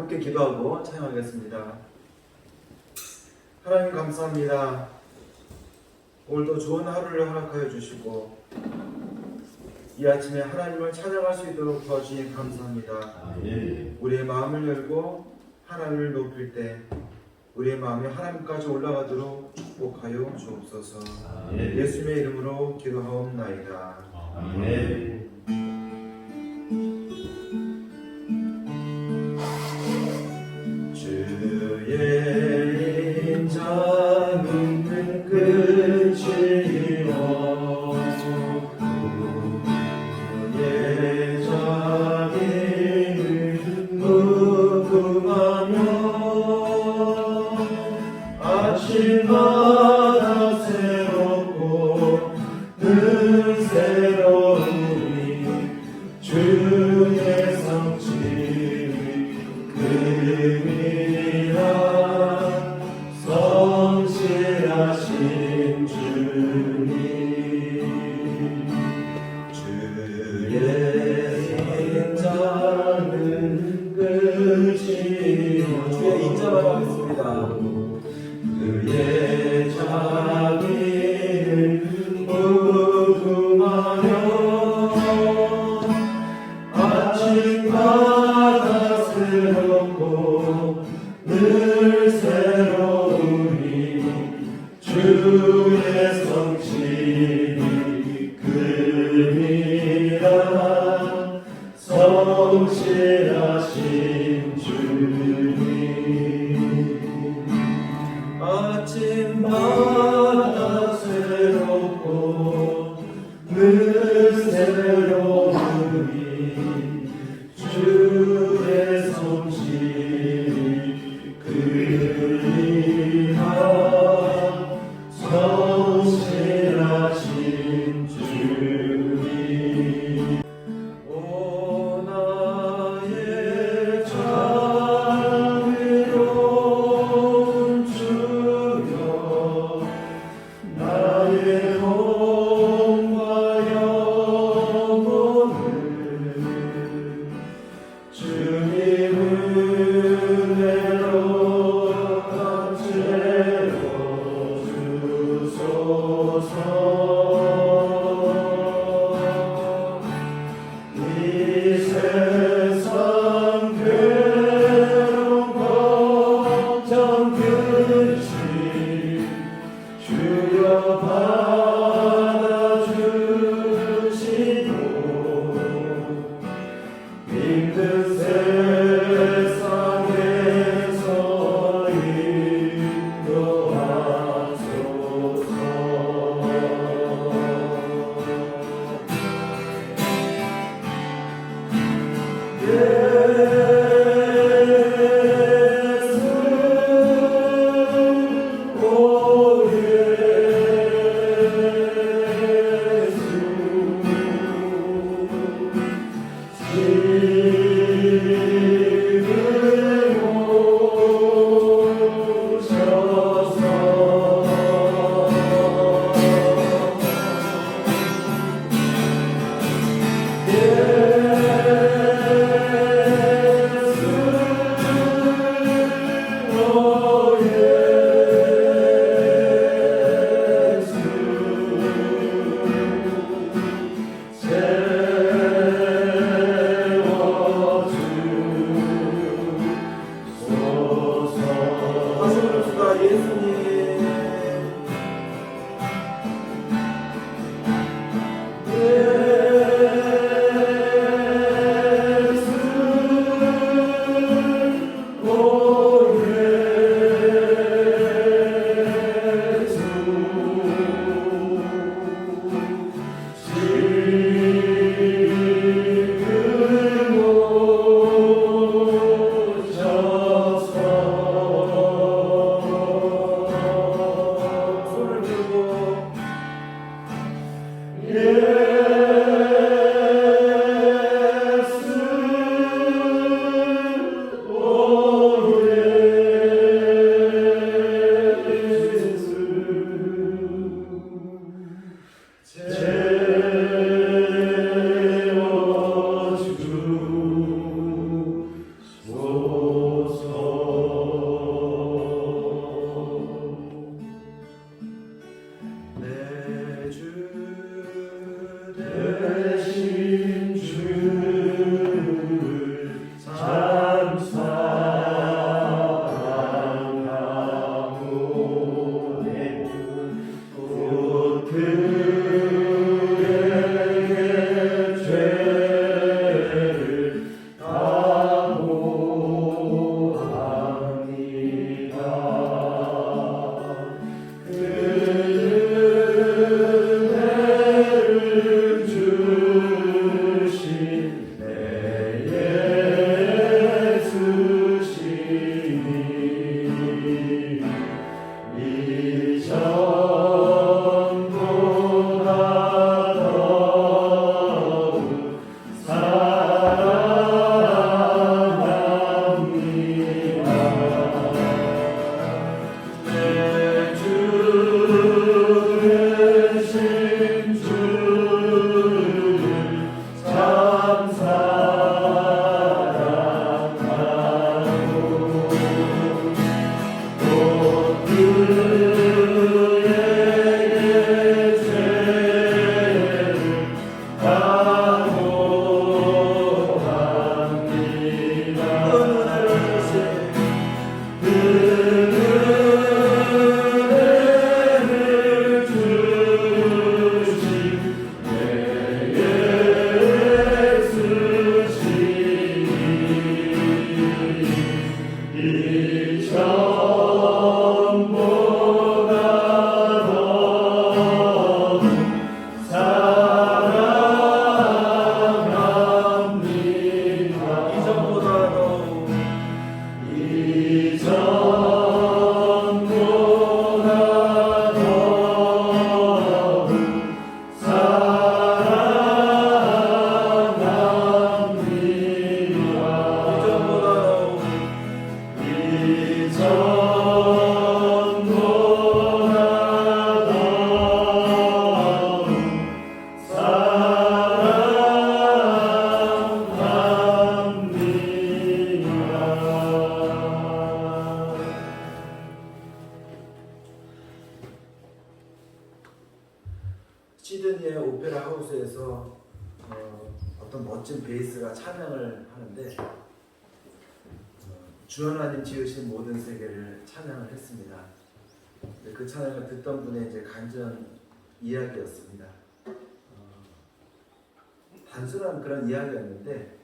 함께 기도하고 찬양하겠습니다. 하나님 감사합니다. 오늘도 좋은 하루를 허락하여 주시고 이 아침에 하나님을 찬양할 수 있도록 도와주신 감사합니다. 우리의 마음을 열고 하나님을 높일 때 우리의 마음이 하나님까지 올라가도록 축복하여 주옵소서. 예수님의 이름으로 기도하옵나이다. 아멘. 주의 인자는 끝이요 그의 자비를 무궁하며 아침마다 새롭고 늘 새로우니 주의 성취 금이라 성실하신 주님 주의 인자는 끝이요 주의 인자라고 하겠습니다. 그의 자비를 무궁하며 아침마다 새롭고 늘 새로우니 주의 성실이 금이라 성실하신 주님 아침마다 새롭고 늘 새로우니 주의 성실이 금이라 성실하신 주님 오 나의 자비로운 주여 나의 몸과 영혼을 시드니의 오페라 하우스에서 어떤 멋진 베이스가 찬양을 하는데 주 하나님 지으신 모든 세계를 찬양을 했습니다. 그 찬양을 듣던 분의 이제 간증 이야기였습니다. 단순한 그런 이야기였는데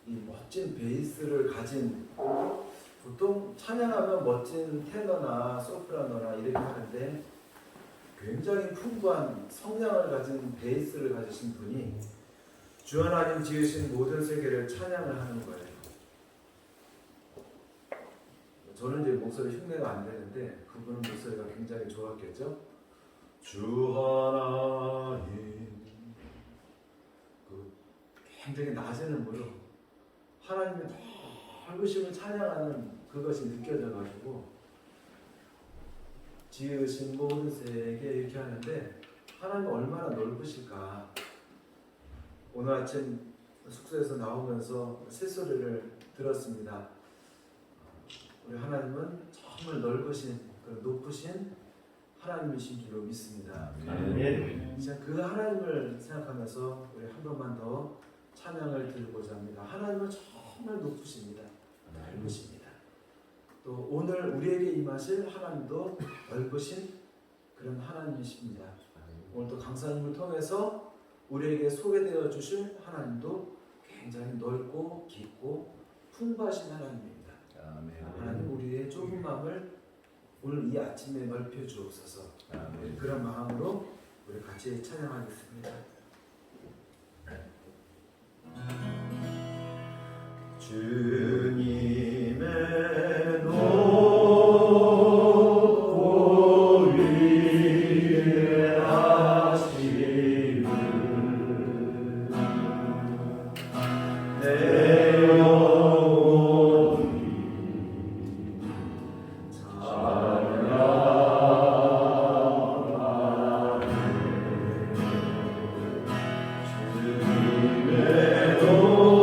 이 멋진 베이스를 가진, 보통 찬양하면 멋진 테너나 소프라노나 이렇게 하는데 굉장히 풍부한 성량을 가진 베이스를 가지신 분이 주 하나님 지으신 모든 세계를 찬양을 하는 거예요. 저는 이제 목소리 흉내가 안 되는데 그분은 목소리가 굉장히 좋았겠죠. 주 하나님, 굉장히 낮은 음으로 하나님의 넓으심을 찬양하는 그것이 느껴져가지고 지으신 모든 세계 이렇게 하는데 하나님 얼마나 넓으실까. 오늘 아침 숙소에서 나오면서 새소리를 들었습니다. 우리 하나님은 정말 넓으신, 높으신 하나님이신 줄로 믿습니다. 진짜 그 하나님을 생각하면서 우리 한 번만 더 찬양을 드리고자 합니다. 하나님은 정말 높으십니다. 넓으십니다. 또 오늘 우리에게 임하실 하나님도 넓으신 그런 하나님이십니다. 오늘 또 강사님을 통해서 우리에게 소개되어 주실 하나님도 굉장히 넓고 깊고 풍부하신 하나님입니다. 하나님, 우리의 좁은 마음을 오늘 이 아침에 넓혀 주옵소서. 그런 마음으로 우리 같이 찬양하겠습니다. 주님의 높고 위대하심을 내 영혼이 찬양하네. 주님의 높고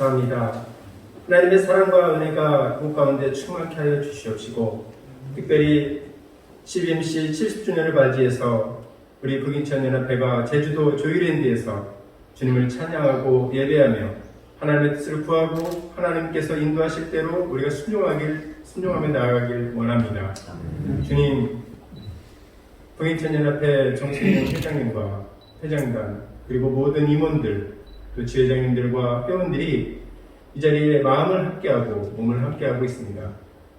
감사합니다. 하나님의 사랑과 은혜가 그 가운데 충만케 하여 주시옵시고 특별히 CBMC 70주년을 맞이해서 우리 북인천연합회가 제주도 조이랜드에서 주님을 찬양하고 예배하며 하나님의 뜻을 구하고 하나님께서 인도하실 대로 우리가 순종하며 나아가길 원합니다. 주님, 북인천연합회 정신인 회장님과 회장단 그리고 모든 임원들 또 지회장님들과 회원들이 이 자리에 마음을 함께하고 몸을 함께하고 있습니다.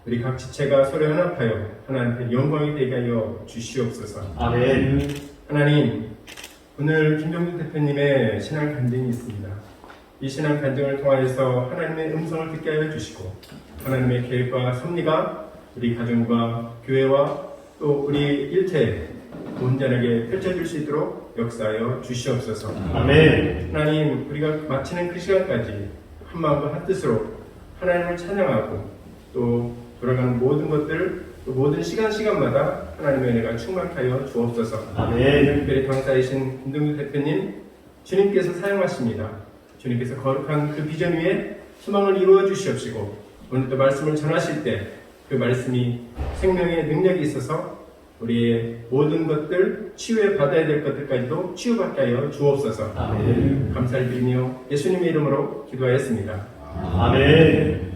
우리 각 지체가 서로 연합하여 하나님께 영광이 되게 하여 주시옵소서. 아멘. 하나님, 오늘 김종국 대표님의 신앙 간증이 있습니다. 이 신앙 간증을 통하여서 하나님의 음성을 듣게 하여 주시고 하나님의 계획과 섭리가 우리 가정과 교회와 또 우리 일체에 온전하게 펼쳐질 수 있도록 역사하여 주시옵소서. 아멘. 하나님, 우리가 마치는 그 시간까지 한마음과 한뜻으로 하나님을 찬양하고 또 돌아가는 모든 것들 또 모든 시간마다 하나님의 은혜가 충만케 하여 주옵소서. 아멘. 특별히 당사이신 김동규 대표님, 주님께서 사용하십니다. 주님께서 거룩한 그 비전 위에 희망을 이루어 주시옵시고 오늘 또 말씀을 전하실 때 그 말씀이 생명의 능력이 있어서 우리의 모든 것들 치유해 받아야 될 것들까지도 치유받게 하여 주옵소서. 아멘. 감사를 드리며 예수님의 이름으로 기도하였습니다. 아멘.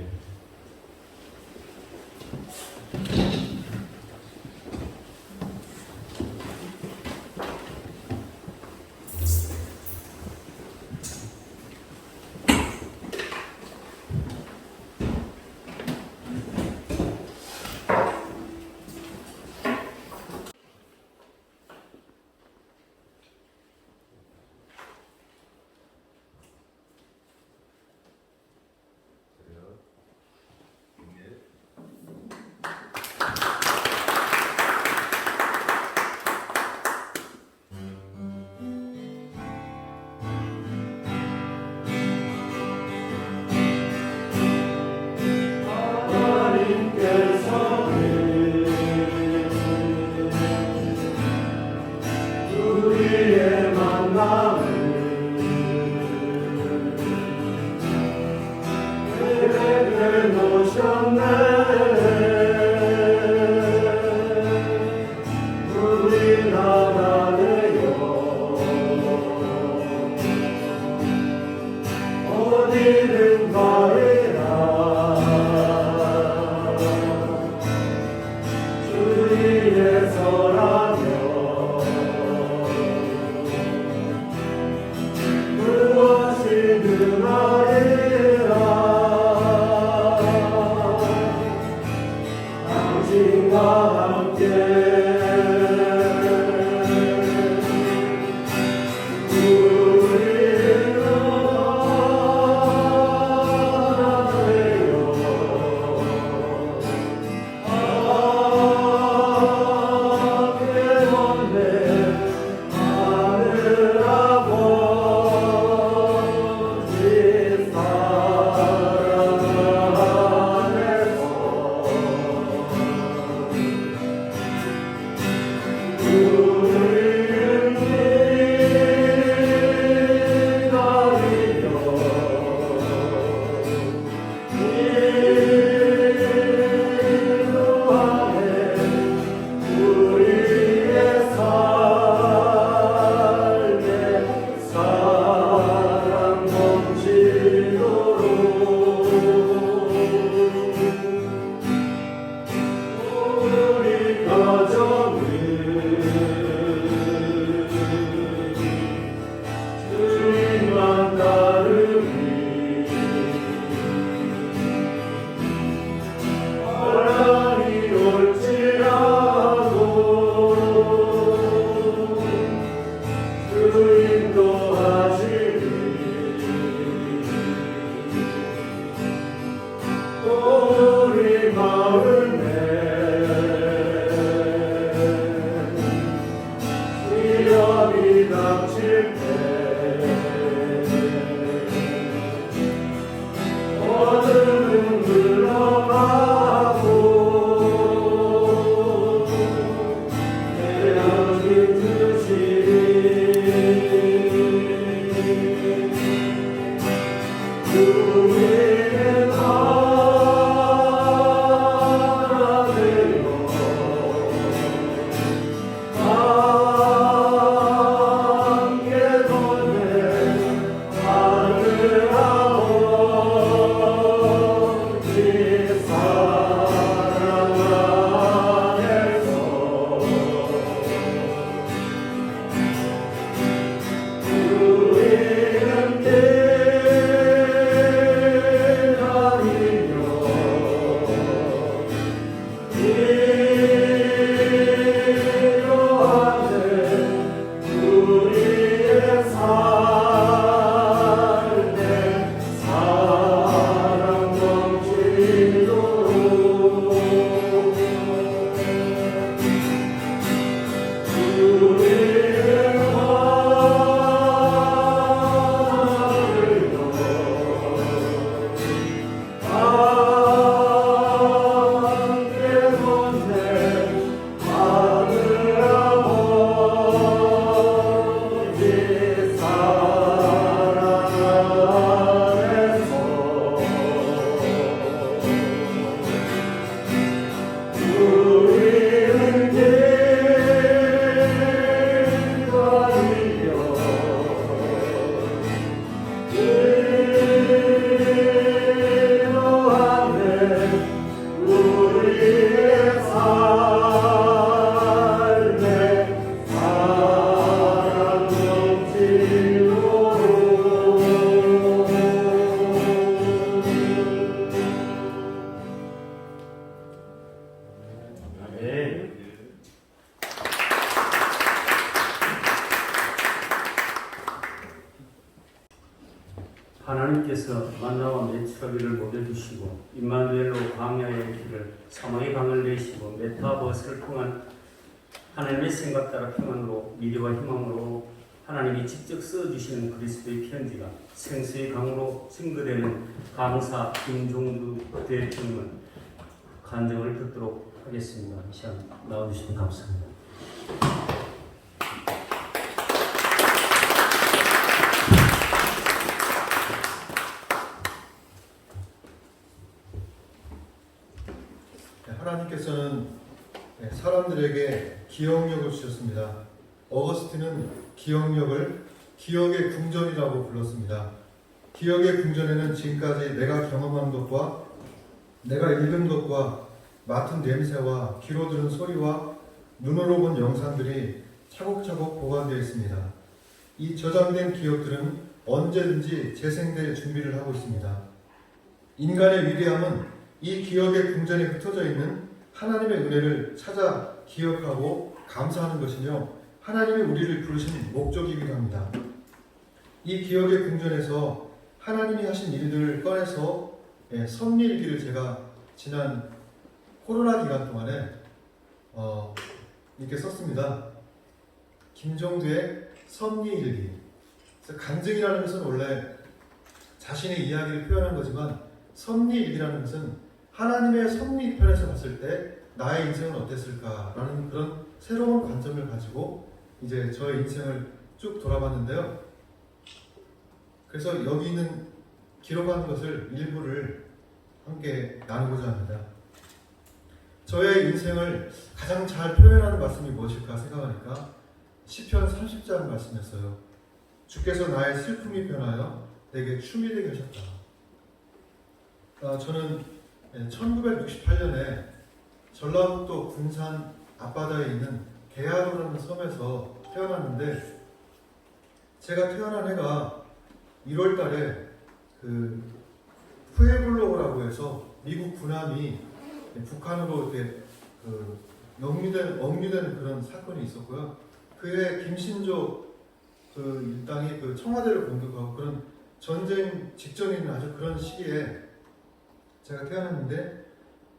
하나님께서 만나와 메추라기를 먹여주시고 임마누엘로 광야의 길을 사망의 강을 내시고 메타버스를 통한 하나님의 생각 따라 평안으로 미래와 희망으로 하나님이 직접 써주시는 그리스도의 편지가 생수의 강으로 증거되는 강사 김종두 대통령은 간증을 듣도록 하겠습니다. 이 시간 나와주시면 감사합니다. 하나님께서는 사람들에게 기억력을 주셨습니다. 어거스틴은 기억력을 기억의 궁전이라고 불렀습니다. 기억의 궁전에는 지금까지 내가 경험한 것과 내가 읽은 것과 맡은 냄새와 귀로 들은 소리와 눈으로 본 영상들이 차곡차곡 보관되어 있습니다. 이 저장된 기억들은 언제든지 재생될 준비를 하고 있습니다. 인간의 위대함은 이 기억의 궁전에 흩어져 있는 하나님의 은혜를 찾아 기억하고 감사하는 것이며 하나님이 우리를 부르신 목적이기도 합니다. 이 기억의 궁전에서 하나님이 하신 일들을 꺼내서 섭리일기를 제가 지난 코로나 기간 동안에 이렇게 썼습니다. 김종두의 섭리일기. 간증이라는 것은 원래 자신의 이야기를 표현한 거지만 섭리일기라는 것은 하나님의 섭리편에서 봤을 때 나의 인생은 어땠을까라는 그런 새로운 관점을 가지고 이제 저의 인생을 쭉 돌아봤는데요. 그래서 여기 있는 기록한 것을 일부를 함께 나누고자 합니다. 저의 인생을 가장 잘 표현하는 말씀이 무엇일까 생각하니까 시편 30장 말씀이었어요. 주께서 나의 슬픔이 변하여 내게 춤이 되게 하셨다. 저는 1968년에 전라북도 군산 앞바다에 있는 계야로라는 섬에서 태어났는데 제가 태어난 해가 1월 달에 그 푸에블로라고 해서 미국 군함이 북한으로 이렇게 억류된 그런 사건이 있었고요. 그해 김신조 그 일당이 그 청와대를 공격하고 그런 전쟁 직전에 있는 아주 그런 시기에 제가 태어났는데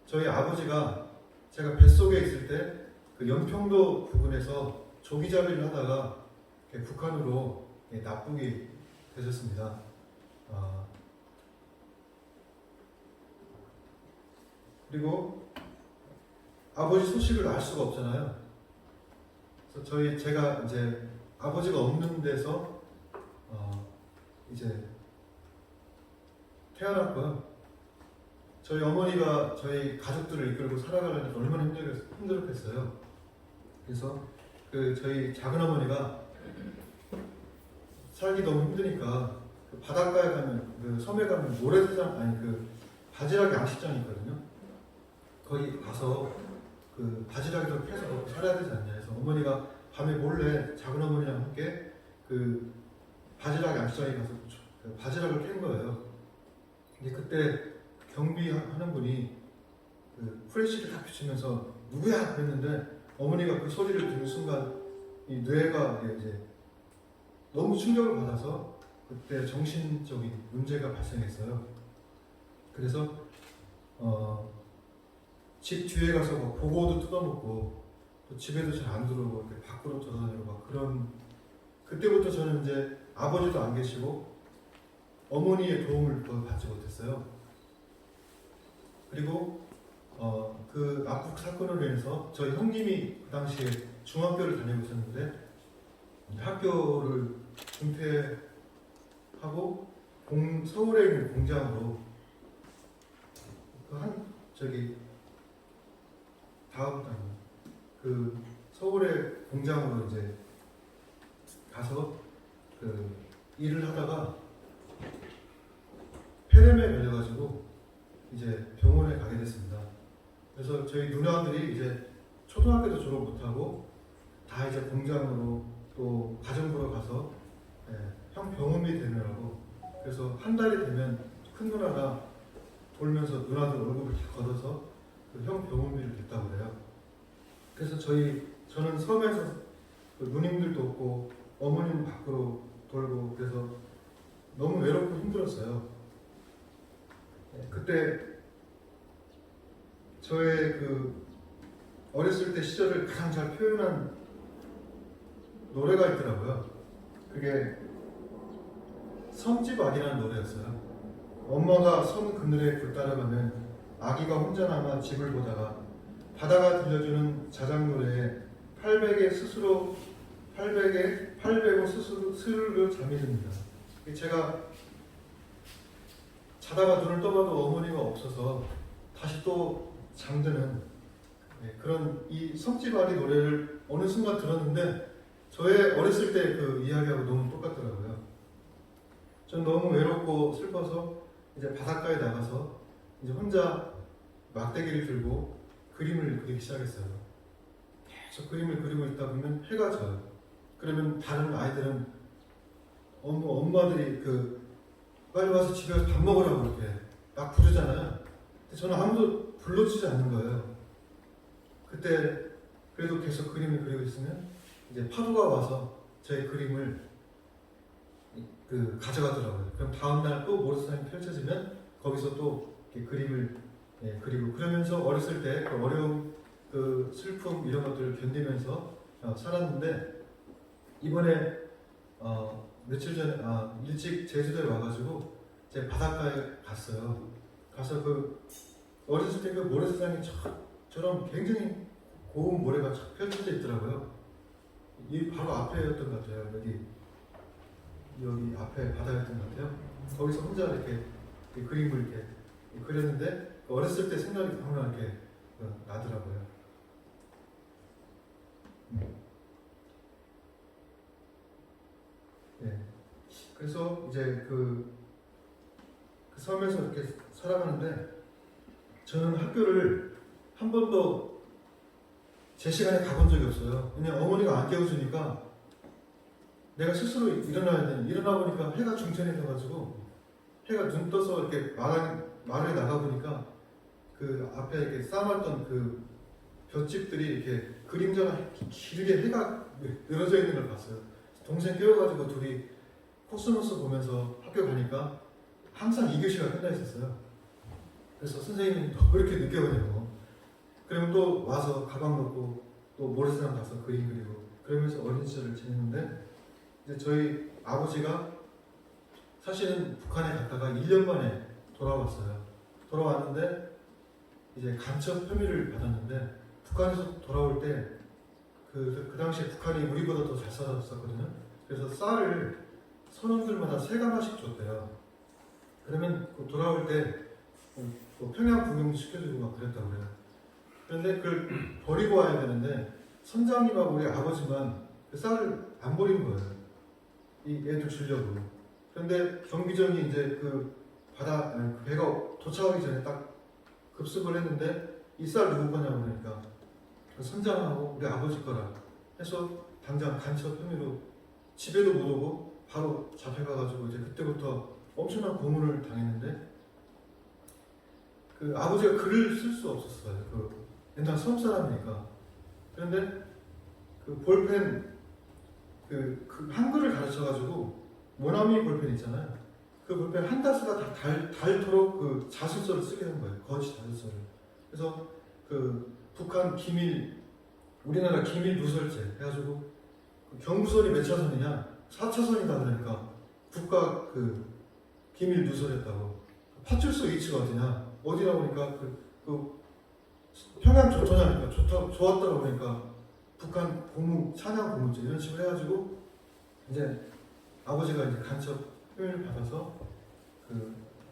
저희 아버지가 제가 뱃속에 있을 때 그 연평도 부근에서 조기잡이를 하다가 북한으로 납북이 되셨습니다. 그리고 아버지 소식을 알 수가 없잖아요. 그래서 제가 이제 아버지가 없는 데서 이제 태어났고요. 저희 어머니가 저희 가족들을 이끌고 살아가려니 얼마나 힘들었겠어요. 그래서 저희 작은 어머니가 살기 너무 힘드니까 그 바닷가에 가면 그 섬에 가면 모래사장 바지락 양식장이 있거든요. 거기 가서 그 바지락을 캐서 먹고 살아야 되지 않냐 해서 어머니가 밤에 몰래 작은 어머니랑 함께 그 바지락 양식장에 가서 그 바지락을 캔 거예요. 근데 그때 경비하는 분이 그 프레시를 딱 비추면서 누구야? 그랬는데 어머니가 그 소리를 듣는 순간 이 뇌가 이제 너무 충격을 받아서 그때 정신적인 문제가 발생했어요. 그래서 집 뒤에 가서 막 보고도 뜯어먹고 또 집에도 잘 안 들어오고 이렇게 밖으로 돌아다니고 막 그런 그때부터 저는 이제 아버지도 안 계시고 어머니의 도움을 더 받지 못했어요. 그리고 그 납북 사건으로 인해서 저희 형님이 그 당시에 중학교를 다니고 있었는데 학교를 은퇴하고 서울에 있는 공장으로 그 서울의 공장으로 이제 가서 그 일을 하다가 폐렴에 걸려가지고 이제 병원에 가게 됐습니다. 그래서 저희 누나들이 이제 초등학교도 졸업 못하고 다 이제 공장으로 또 가정부로 가서 형 병원비 되느라고 그래서 한 달이 되면 큰 누나가 돌면서 누나들 얼굴을 걷어서 그 형 병원비를 냈다고 그래요. 그래서 저는 섬에서 그 누님들도 없고 어머니는 밖으로 돌고 그래서 너무 외롭고 힘들었어요. 그때 저의 그 어렸을 때 시절을 가장 잘 표현한 노래가 있더라고요. 그게 섬집 아기라는 노래였어요. 엄마가 섬 그늘에 불 따라가면 아기가 혼자 남아 집을 보다가 바다가 들려주는 자작 노래에 800에 스스로 스르르 잠이 듭니다. 제가 자다가 눈을 떠봐도 어머니가 없어서 다시 또 잠드는 그런 이 섬집 아기 노래를 어느 순간 들었는데 저의 어렸을 때 그 이야기하고 너무 똑같더라고요. 전 너무 외롭고 슬퍼서 이제 바닷가에 나가서 이제 혼자 막대기를 들고 그림을 그리기 시작했어요. 계속 그림을 그리고 있다 보면 해가 져요. 그러면 다른 아이들은 엄마들이 빨리 와서 집에 가서 밥 먹으라고 이렇게 막 부르잖아요. 근데 저는 아무도 불러주지 않는 거예요. 그때 그래도 계속 그림을 그리고 있으면 이제 파도가 와서 제 그림을 가져가더라고요. 그럼 다음날 또 모래사장이 펼쳐지면 거기서 또 이렇게 그림을 그리고 그러면서 어렸을 때 그 어려움, 그 슬픔 이런 것들을 견디면서 살았는데 이번에 며칠 전에 일찍 제주도에 와가지고 제 바닷가에 갔어요. 가서 어렸을 때 그 모래사장이처럼 굉장히 고운 모래가 펼쳐져 있더라고요. 이 바로 앞에였던 것 같아요. 여기 앞에 바다였던 것 같아요. 거기서 혼자 이렇게 그림을 이렇게 그렸는데 어렸을 때 생각이 항상 이렇게 나더라고요. 네. 그래서 이제 그 섬에서 이렇게 살아가는데 저는 학교를 한 번도 제 시간에 가본 적이 없어요. 그냥 어머니가 안 깨워주니까 내가 스스로 일어나야 돼. 일어나 보니까 해가 중천이 돼가지고 해가 눈 떠서 이렇게 마을에 나가 보니까 그 앞에 이렇게 쌓아놨던 그 볏짚들이 이렇게 그림자가 길게 해가 늘어져 있는 걸 봤어요. 동생 깨워가지고 둘이 코스모스 보면서 학교 가니까 항상 2교시가 끝나 있었어요. 그래서 선생님이 왜 이렇게 늦게 오냐고. 그러면 또 와서 가방 넣고 또 모래사장 가서 그림 그리고 그러면서 어린 시절을 지냈는데 이제 저희 아버지가 사실은 북한에 갔다가 1년 만에 돌아왔어요. 돌아왔는데 이제 간첩 혐의를 받았는데 북한에서 돌아올 때 그 당시에 북한이 우리보다 더 잘 살았었거든요. 그래서 쌀을 선원들마다 3가마씩 줬대요. 그러면 돌아올 때 평양 구경도 시켜주고 막 그랬다고 그래요. 그런데 그걸 버리고 와야 되는데 선장님하고 우리 아버지만 그 쌀을 안 버린 거예요. 이 애들 주려고. 그런데 경비정이 이제 배가 도착하기 전에 딱 급습을 했는데 이 쌀 누구 거냐고 그러니까 선장하고 우리 아버지 거라 해서 당장 간첩 혐의로 집에도 못 오고 바로 잡혀가가지고 이제 그때부터 엄청난 고문을 당했는데 그 아버지가 글을 쓸 수 없었어요. 옛날 섬 사람이니까. 그런데 그 볼펜 그 한글을 가르쳐가지고 모나미 볼펜 있잖아요. 그 볼펜 한 다스가 다 닳도록 그 자술서를 쓰게 된 거예요. 거짓 자술서를. 그래서 북한 기밀, 우리나라 기밀 누설죄 해가지고 경부선이 몇 차선이냐? 4차선이다 그러니까 국가 기밀 누설했다고. 파출소 위치가 어디냐? 어디라고 그러니까 평양 좋더냐니까 좋았다고 그러니까 북한 찬양 고무죄 이런 식으로 해가지고 이제 아버지가 이제 간첩 혐의를 받아서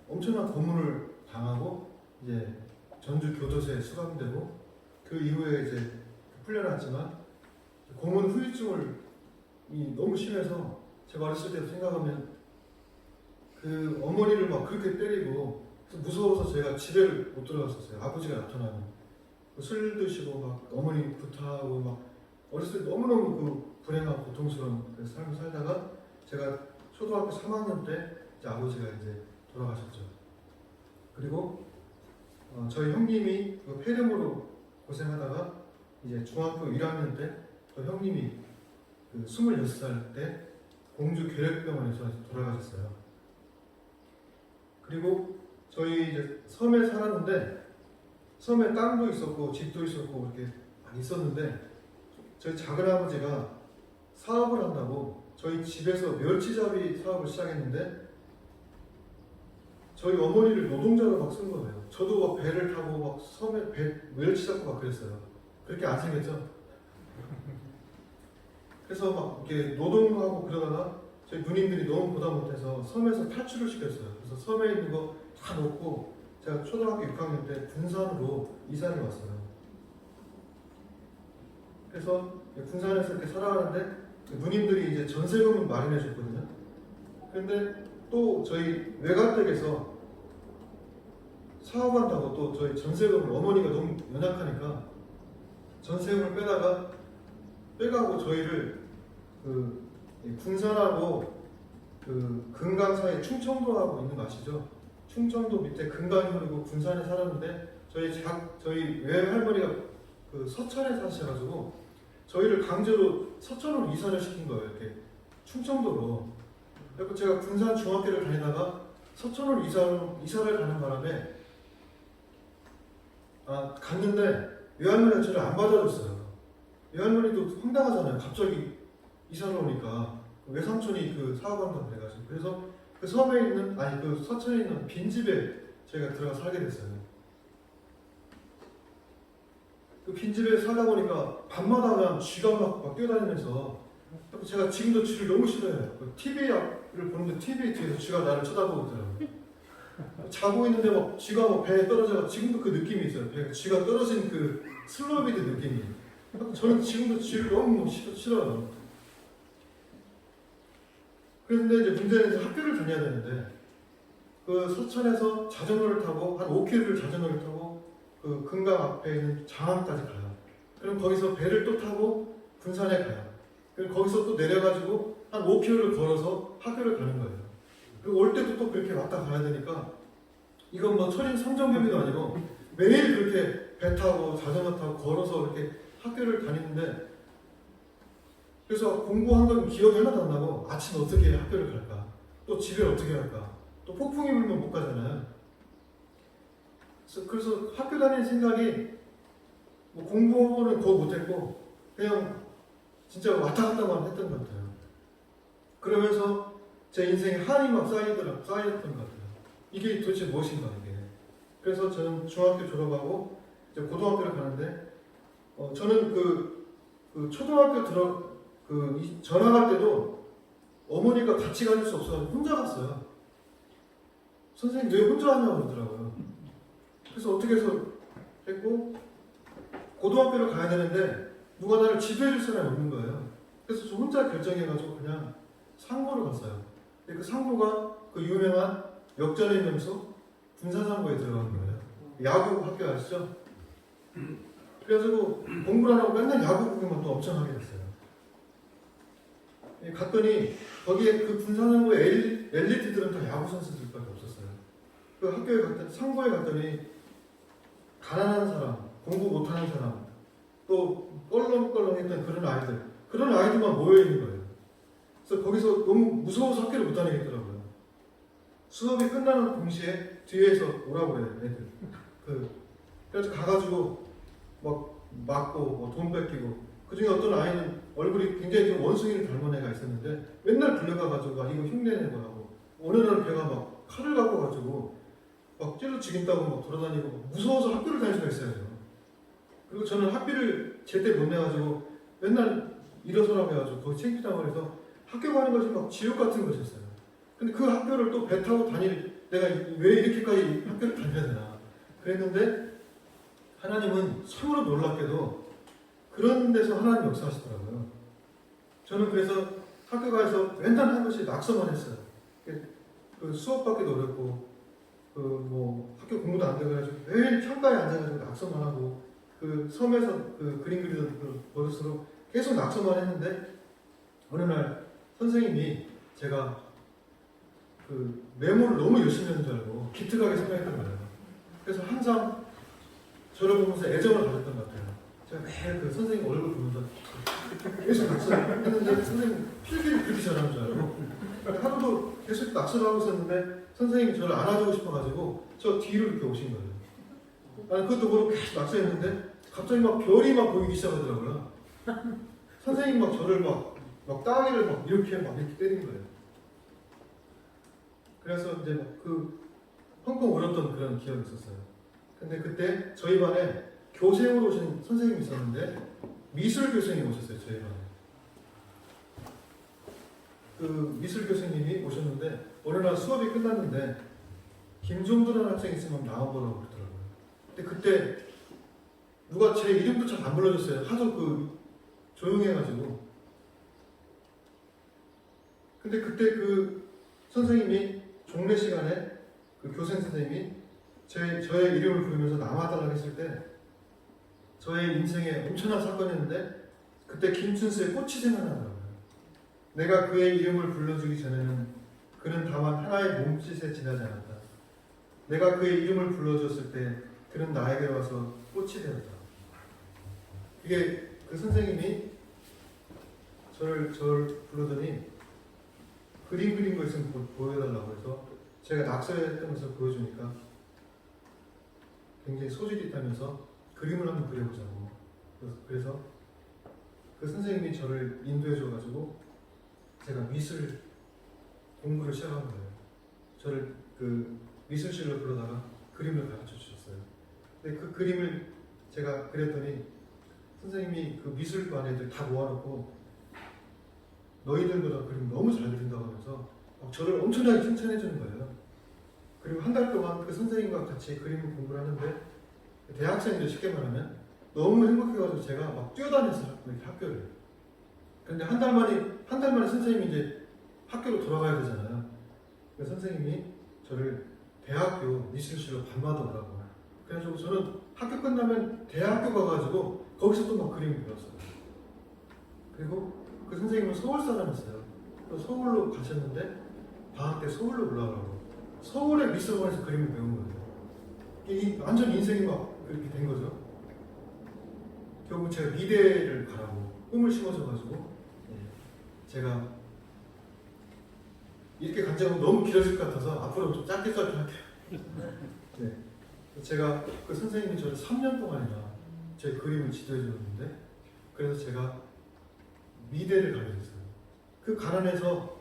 엄청난 고문을 당하고 이제 전주 교도소에 수감되고 그 이후에 이제 풀려났지만 고문 후유증이 너무 심해서 제가 어렸을 때 생각하면 어머니를 막 그렇게 때리고 무서워서 제가 집에를 못 들어갔었어요. 아버지가 나타나면 술 드시고 막 어머니 구타하고 막 어렸을 때 너무너무 불행하고 고통스러운 삶을 살다가 제가 초등학교 3학년 때 이제 아버지가 이제 돌아가셨죠. 그리고 저희 형님이 폐렴으로 고생하다가 이제 중학교 1학년 때 형님이 26살 때 공주 괴력병원에서 돌아가셨어요. 그리고 저희 이제 섬에 살았는데 섬에 땅도 있었고 집도 있었고 이렇게 많이 있었는데 저희 작은아버지가 사업을 한다고 저희 집에서 멸치잡이 사업을 시작했는데 저희 어머니를 노동자로 막 쓴 거예요. 저도 막 배를 타고 막 섬에 멸치 잡고 막 그랬어요. 그렇게 안 생겼죠? 그래서 막 이렇게 노동하고 그러다가 저희 누님들이 너무 부담 못해서 섬에서 탈출을 시켰어요. 그래서 섬에 있는 거 다 놓고 제가 초등학교 6학년 때 군산으로 이사를 왔어요. 그래서 군산에서 이렇게 살아가는데 누님들이 이제 전세금을 마련해 줬거든요. 그런데 또 저희 외가댁에서 사업한다고 또 저희 전세금을 어머니가 너무 연약하니까 전세금을 빼가고 저희를 그 군산하고 그 금강 사이 충청도하고 있는 거 아시죠? 충청도 밑에 금강이 흐르고 군산에 살았는데 저희 외할머니가 그 서천에 사셔가지고 저희를 강제로 서천으로 이사를 시킨 거예요. 이렇게 충청도로. 그래서 제가 군산 중학교를 다니다가 서천으로 이사를 가는 바람에 갔는데 외할머니가 저를 안 받아줬어요. 외할머니도 황당하잖아요. 갑자기 이사를 오니까 외삼촌이 그 사업한다고 그래가지고 그래서 그 섬에 있는 그 서천에 있는 빈집에 저희가 들어가 살게 됐어요. 그 빈집에 살다 보니까 밤마다 그냥 쥐가 막 뛰어다니면서 제가 지금도 쥐를 너무 싫어해요. TV를 보는데 TV 뒤에서 쥐가 나를 쳐다보고 있더라고요. 자고 있는데 막 쥐가 막 배에 떨어져서 지금도 그 느낌이 있어요. 배에 쥐가 떨어진 그 슬로비드 느낌이. 저는 지금도 쥐를 너무 싫어요. 그런데 이제 문제는 이제 학교를 다녀야 되는데 그 서천에서 자전거를 타고 한 5km를 자전거를 타고 그 금강 앞에 있는 장안까지 가요. 그럼 거기서 배를 또 타고 군산에 가요. 그럼 거기서 또 내려가지고 한 5km를 걸어서 학교를 가는 거예요. 그리고 올 때도 또 그렇게 왔다 가야 되니까 이건 뭐 철인 성정교비도 아니고 매일 그렇게 배 타고 자전거 타고 걸어서 이렇게 학교를 다니는데 그래서 공부한 건 기억이 하나도 안 나고 아침 어떻게 학교를 갈까? 또 집에 어떻게 갈까? 또 폭풍이 불면 못 가잖아요. 그래서 학교 다니는 생각이 뭐 공부는 거의 못했고 그냥 진짜 왔다 갔다만 했던 것 같아요. 그러면서 제 인생에 한이 막 쌓였던 것 같아요. 이게 도대체 무엇인가 이게. 그래서 저는 중학교 졸업하고 이제 고등학교를 가는데 저는 그 초등학교 전학할 때도 어머니가 같이 가줄 수 없어서 혼자 갔어요. 선생님 왜 혼자 하냐고 그러더라고요. 그래서 어떻게 해서 했고 고등학교를 가야 되는데 누가 나를 지도해줄 사람이 없는 거예요. 그래서 저 혼자 결정해가지고 그냥 상고를 갔어요. 근데 그 상고가 그 유명한 역전의 명소 군산상고에 들어간 거예요. 야구 학교 아시죠? 그래가지고 공부를 안 하고 맨날 야구 구경만 또 엄청 하게 됐어요. 갔더니 거기에 그 군산상고의 엘리트들은 다 야구 선수들밖에 없었어요. 그 학교에 갔더니 상고에 갔더니 가난한 사람, 공부 못하는 사람, 또 껄렁껄렁했던 그런 아이들만 모여 있는 거예요. 그래서 거기서 너무 무서워서 학교를 못 다니겠더라고요. 수업이 끝나는 동시에 뒤에서 오라고 해요, 애들. 그래서 가가지고 막 맞고 돈 뺏기고 그 중에 어떤 아이는 얼굴이 굉장히 좀 원숭이를 닮은 애가 있었는데 맨날 불려가가지고 이거 흉내내는 거라고 어느 날 걔가 막 칼을 갖고 가지고 막 찔러 죽인다고 막 돌아다니고 무서워서 학교를 다닐 수가 있어요. 그리고 저는 학비를 제때 못 내가지고 맨날 일어서라고 해가지고 거기 챙기자고 해서 학교 가는 것이 막 지옥 같은 것이었어요. 근데 그 학교를 또 배 타고 내가 왜 이렇게까지 학교를 다녀야 되나 그랬는데 하나님은 참으로 놀랍게도 그런 데서 하나님 역사하시더라고요. 저는 그래서 학교 가서 맨날 한 것이 낙서만 했어요. 그 수업 받기도 어렵고 뭐 학교 공부도 안 돼가지고 매일 창가에 앉아가지고 낙서만 하고 그 섬에서 그 그림 그리던 그 버릇으로 계속 낙서만 했는데 어느 날 선생님이 제가 그 메모를 너무 열심히 하는 줄 알고 기특하게 생각했던 거예요. 그래서 항상 저를 보면서 애정을 가졌던 것 같아요. 제가 매일 그 선생님 얼굴 보면서 계속 낙서했는데 선생님 필기를 그렇게 잘하는 줄 알고 하루도 계속 낙서를 하고 있었는데 선생님이 저를 안아주고 싶어가지고 저 뒤로 이렇게 오신 거예요. 나는 그것도 모르고 계속 낙서했는데 갑자기 막 별이 막 보이기 시작하더라고요. 선생님 막 저를 막 따귀를 막 이렇게 때린 거예요. 그래서 이제 막 그 펑펑 울었던 그런 기억이 있었어요. 근데 그때 저희 반에 교생으로 오신 선생님이 있었는데 미술 교수님이 오셨어요. 저희 반에. 그 미술 교수님이 오셨는데 어느 날 수업이 끝났는데 김종도라는 학생이 있으면 나와보라고 그러더라고요. 근데 그때 누가 제 이름도 잘 안 불러줬어요. 하도 그 조용해가지고. 근데 그때 그 선생님이 종례 시간에 그 교생 선생님이 저의 이름을 부르면서 나와달라고 했을 때 저의 인생에 엄청난 사건이었는데 그때 김춘수의 꽃이 생각나더라고요. 내가 그의 이름을 불러주기 전에는 그는 다만 하나의 몸짓에 지나지 않았다. 내가 그의 이름을 불러줬을 때 그는 나에게로 와서 꽃이 되었다. 이게 그 선생님이 저를 부르더니 그림 그린 거 있으면 보여달라고 해서 제가 낙서했던 것을 보여주니까 굉장히 소질이 있다면서 그림을 한번 그려보자고. 그래서 그 선생님이 저를 인도해 줘가지고 제가 미술 공부를 시작한 거예요. 저를 그 미술실로 불러다가 그림을 가르쳐 주셨어요. 근데 그 그림을 제가 그렸더니 선생님이 그 미술반 애들 다 모아놓고 너희들보다 그림 너무 잘 그린다고 하면서 저를 엄청나게 칭찬해 주는 거예요. 그리고 한 달 동안 그 선생님과 같이 그림 공부를 하는데 대학생들 쉽게 말하면 너무 행복해가지고 제가 막 뛰어다녔어요. 학교를. 근데 한 달 만에 선생님이 이제 학교로 돌아가야 되잖아요. 그래서 선생님이 저를 대학교 미술실로 밤마다 오라고. 그래가지고 저는 학교 끝나면 대학교 가가지고 거기서 또 막 그림을 그렸어요. 그리고 그 선생님은 서울 사람이었어요. 서울로 가셨는데 방학 때 서울로 올라가라고. 서울의 미술관에서 그림을 배운 거예요. 이게 완전 인생이 막 그렇게 된 거죠. 결국 제가 미대를 가라고 꿈을 심어줘가지고 제가 이렇게 간증하면 너무 길어질 것 같아서 앞으로 좀 짧게 할게요. 네. 제가 그 선생님이 저를 3년 동안이나 제 그림을 지도해 줬는데 그래서 제가 미대를 가게 됐어요. 그 가난해서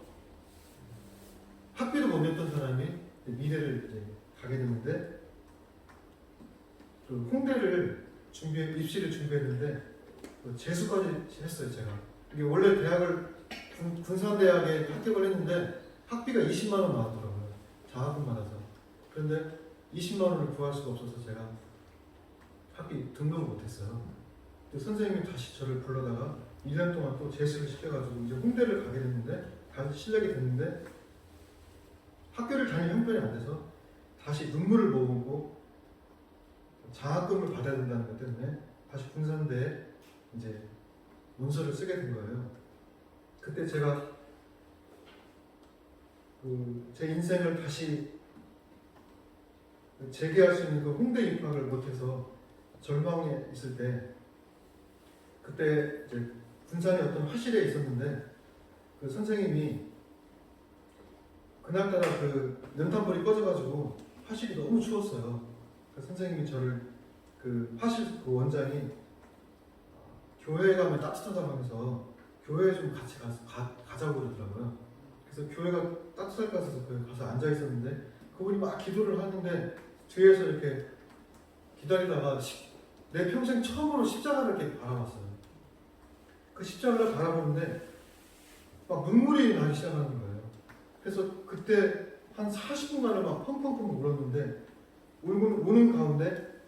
학비도 못 냈던 사람이 미대를 이제 가게 됐는데 그 홍대를 입시를 준비했는데 재수까지 했어요. 제가 이게 원래 대학을 군사대학에 합격을 했는데 학비가 20만 원 나왔더라고요. 장학금 받아서. 그런데 20만 원을 구할 수가 없어서 제가 학비 등록을 못했어요. 선생님이 다시 저를 불러다가 1년 동안 또 재수를 시켜가지고 이제 홍대를 가게 됐는데 다시 실력이 됐는데 학교를 다닐 형편이 안 돼서 다시 눈물을 머금고 장학금을 받아야 된다는 것 때문에 다시 군산대에 이제 문서를 쓰게 된 거예요. 그때 제가 제 인생을 다시 재개할 수 있는 그 홍대 입학을 못해서 절망에 있을 때 그때 이제 군산의 어떤 화실에 있었는데 그 선생님이 그날따라 그 연탄불이 꺼져가지고 화실이 너무 추웠어요. 그 선생님이 저를 그 화실 그 원장이 교회에 가면 따뜻하다고 하면서 교회에 좀 같이 가자고 그러더라고요. 그래서 교회가 따뜻할 것 같아서 가서 앉아 있었는데 그분이 막 기도를 하는데 뒤에서 이렇게 기다리다가 내 평생 처음으로 십자가를 이렇게 바라봤어요. 그 십자가를 바라보는데 막 눈물이 나기 시작하는 거예요. 그래서 그때 한 40분간을 막 펑펑펑 울었는데 우는 가운데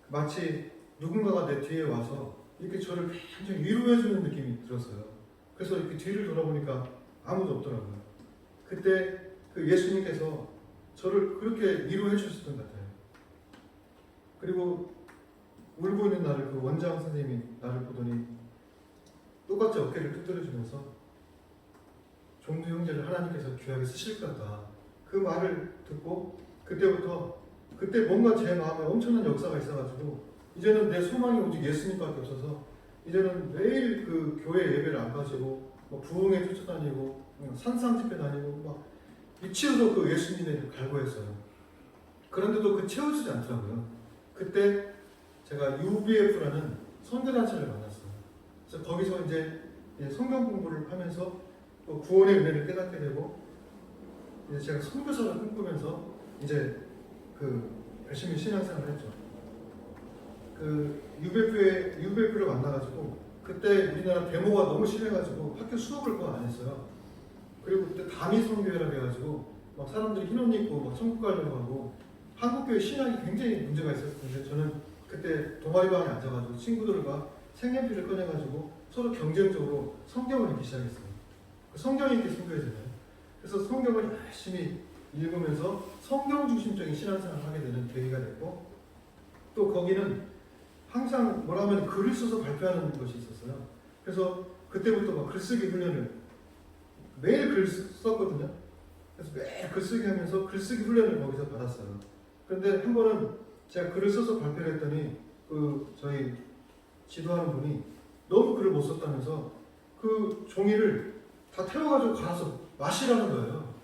마치 누군가가 내 뒤에 와서 이렇게 저를 굉장히 위로해주는 느낌이 들었어요. 그래서 이렇게 뒤를 돌아보니까 아무도 없더라고요. 그때 그 예수님께서 저를 그렇게 위로해 주셨던 것 같아요. 그리고 울고 있는 나를 그 원장 선생님이 나를 보더니 똑같이 어깨를 뜯어려 주면서 종두 형제를 하나님께서 귀하게 쓰실 것 같다. 그 말을 듣고 그때부터 그때 뭔가 제 마음에 엄청난 역사가 있어가지고 이제는 내 소망이 오직 예수님밖에 없어서 이제는 매일 그 교회 예배를 안 가지고 뭐 부흥회 쫓아다니고 산상집회 다니고 막 미치도록 그 예수님을 갈구했어요. 그런데도 그 채워지지 않더라고요. 그때 제가 UBF라는 선교단체를 만났어요. 그래서 거기서 이제 성경 공부를 하면서 또 구원의 은혜를 깨닫게 되고 이제 제가 선교사를 꿈꾸면서 이제 그 열심히 신앙생활을 했죠. 그 UBF를 만나가지고 그때 우리나라 데모가 너무 심해가지고 학교 수업을 그거 안 했어요. 그리고 그때 담임 선교회라고 해가지고 막 사람들이 흰옷 입고 막 천국 가려고 하고 한국교회 신앙이 굉장히 문제가 있었는데 저는 그때 동아리방에 앉아가지고 친구들과 색연필을 꺼내가지고 서로 경쟁적으로 성경을 읽기 시작했어요. 그 성경 읽기 선교회잖아요. 그래서 성경을 열심히 읽으면서 성경 중심적인 신앙생활을 하게 되는 계기가 됐고 또 거기는 항상 뭐라 하면 글을 써서 발표하는 것이 있었어요. 그래서 그때부터 막 글쓰기 훈련을 매일 글 썼거든요. 그래서 매일 글쓰기 하면서 글쓰기 훈련을 거기서 받았어요. 그런데 한 번은 제가 글을 써서 발표를 했더니 그 저희 지도하는 분이 너무 글을 못 썼다면서 그 종이를 다 태워가지고 갈아서 마시라는 거예요.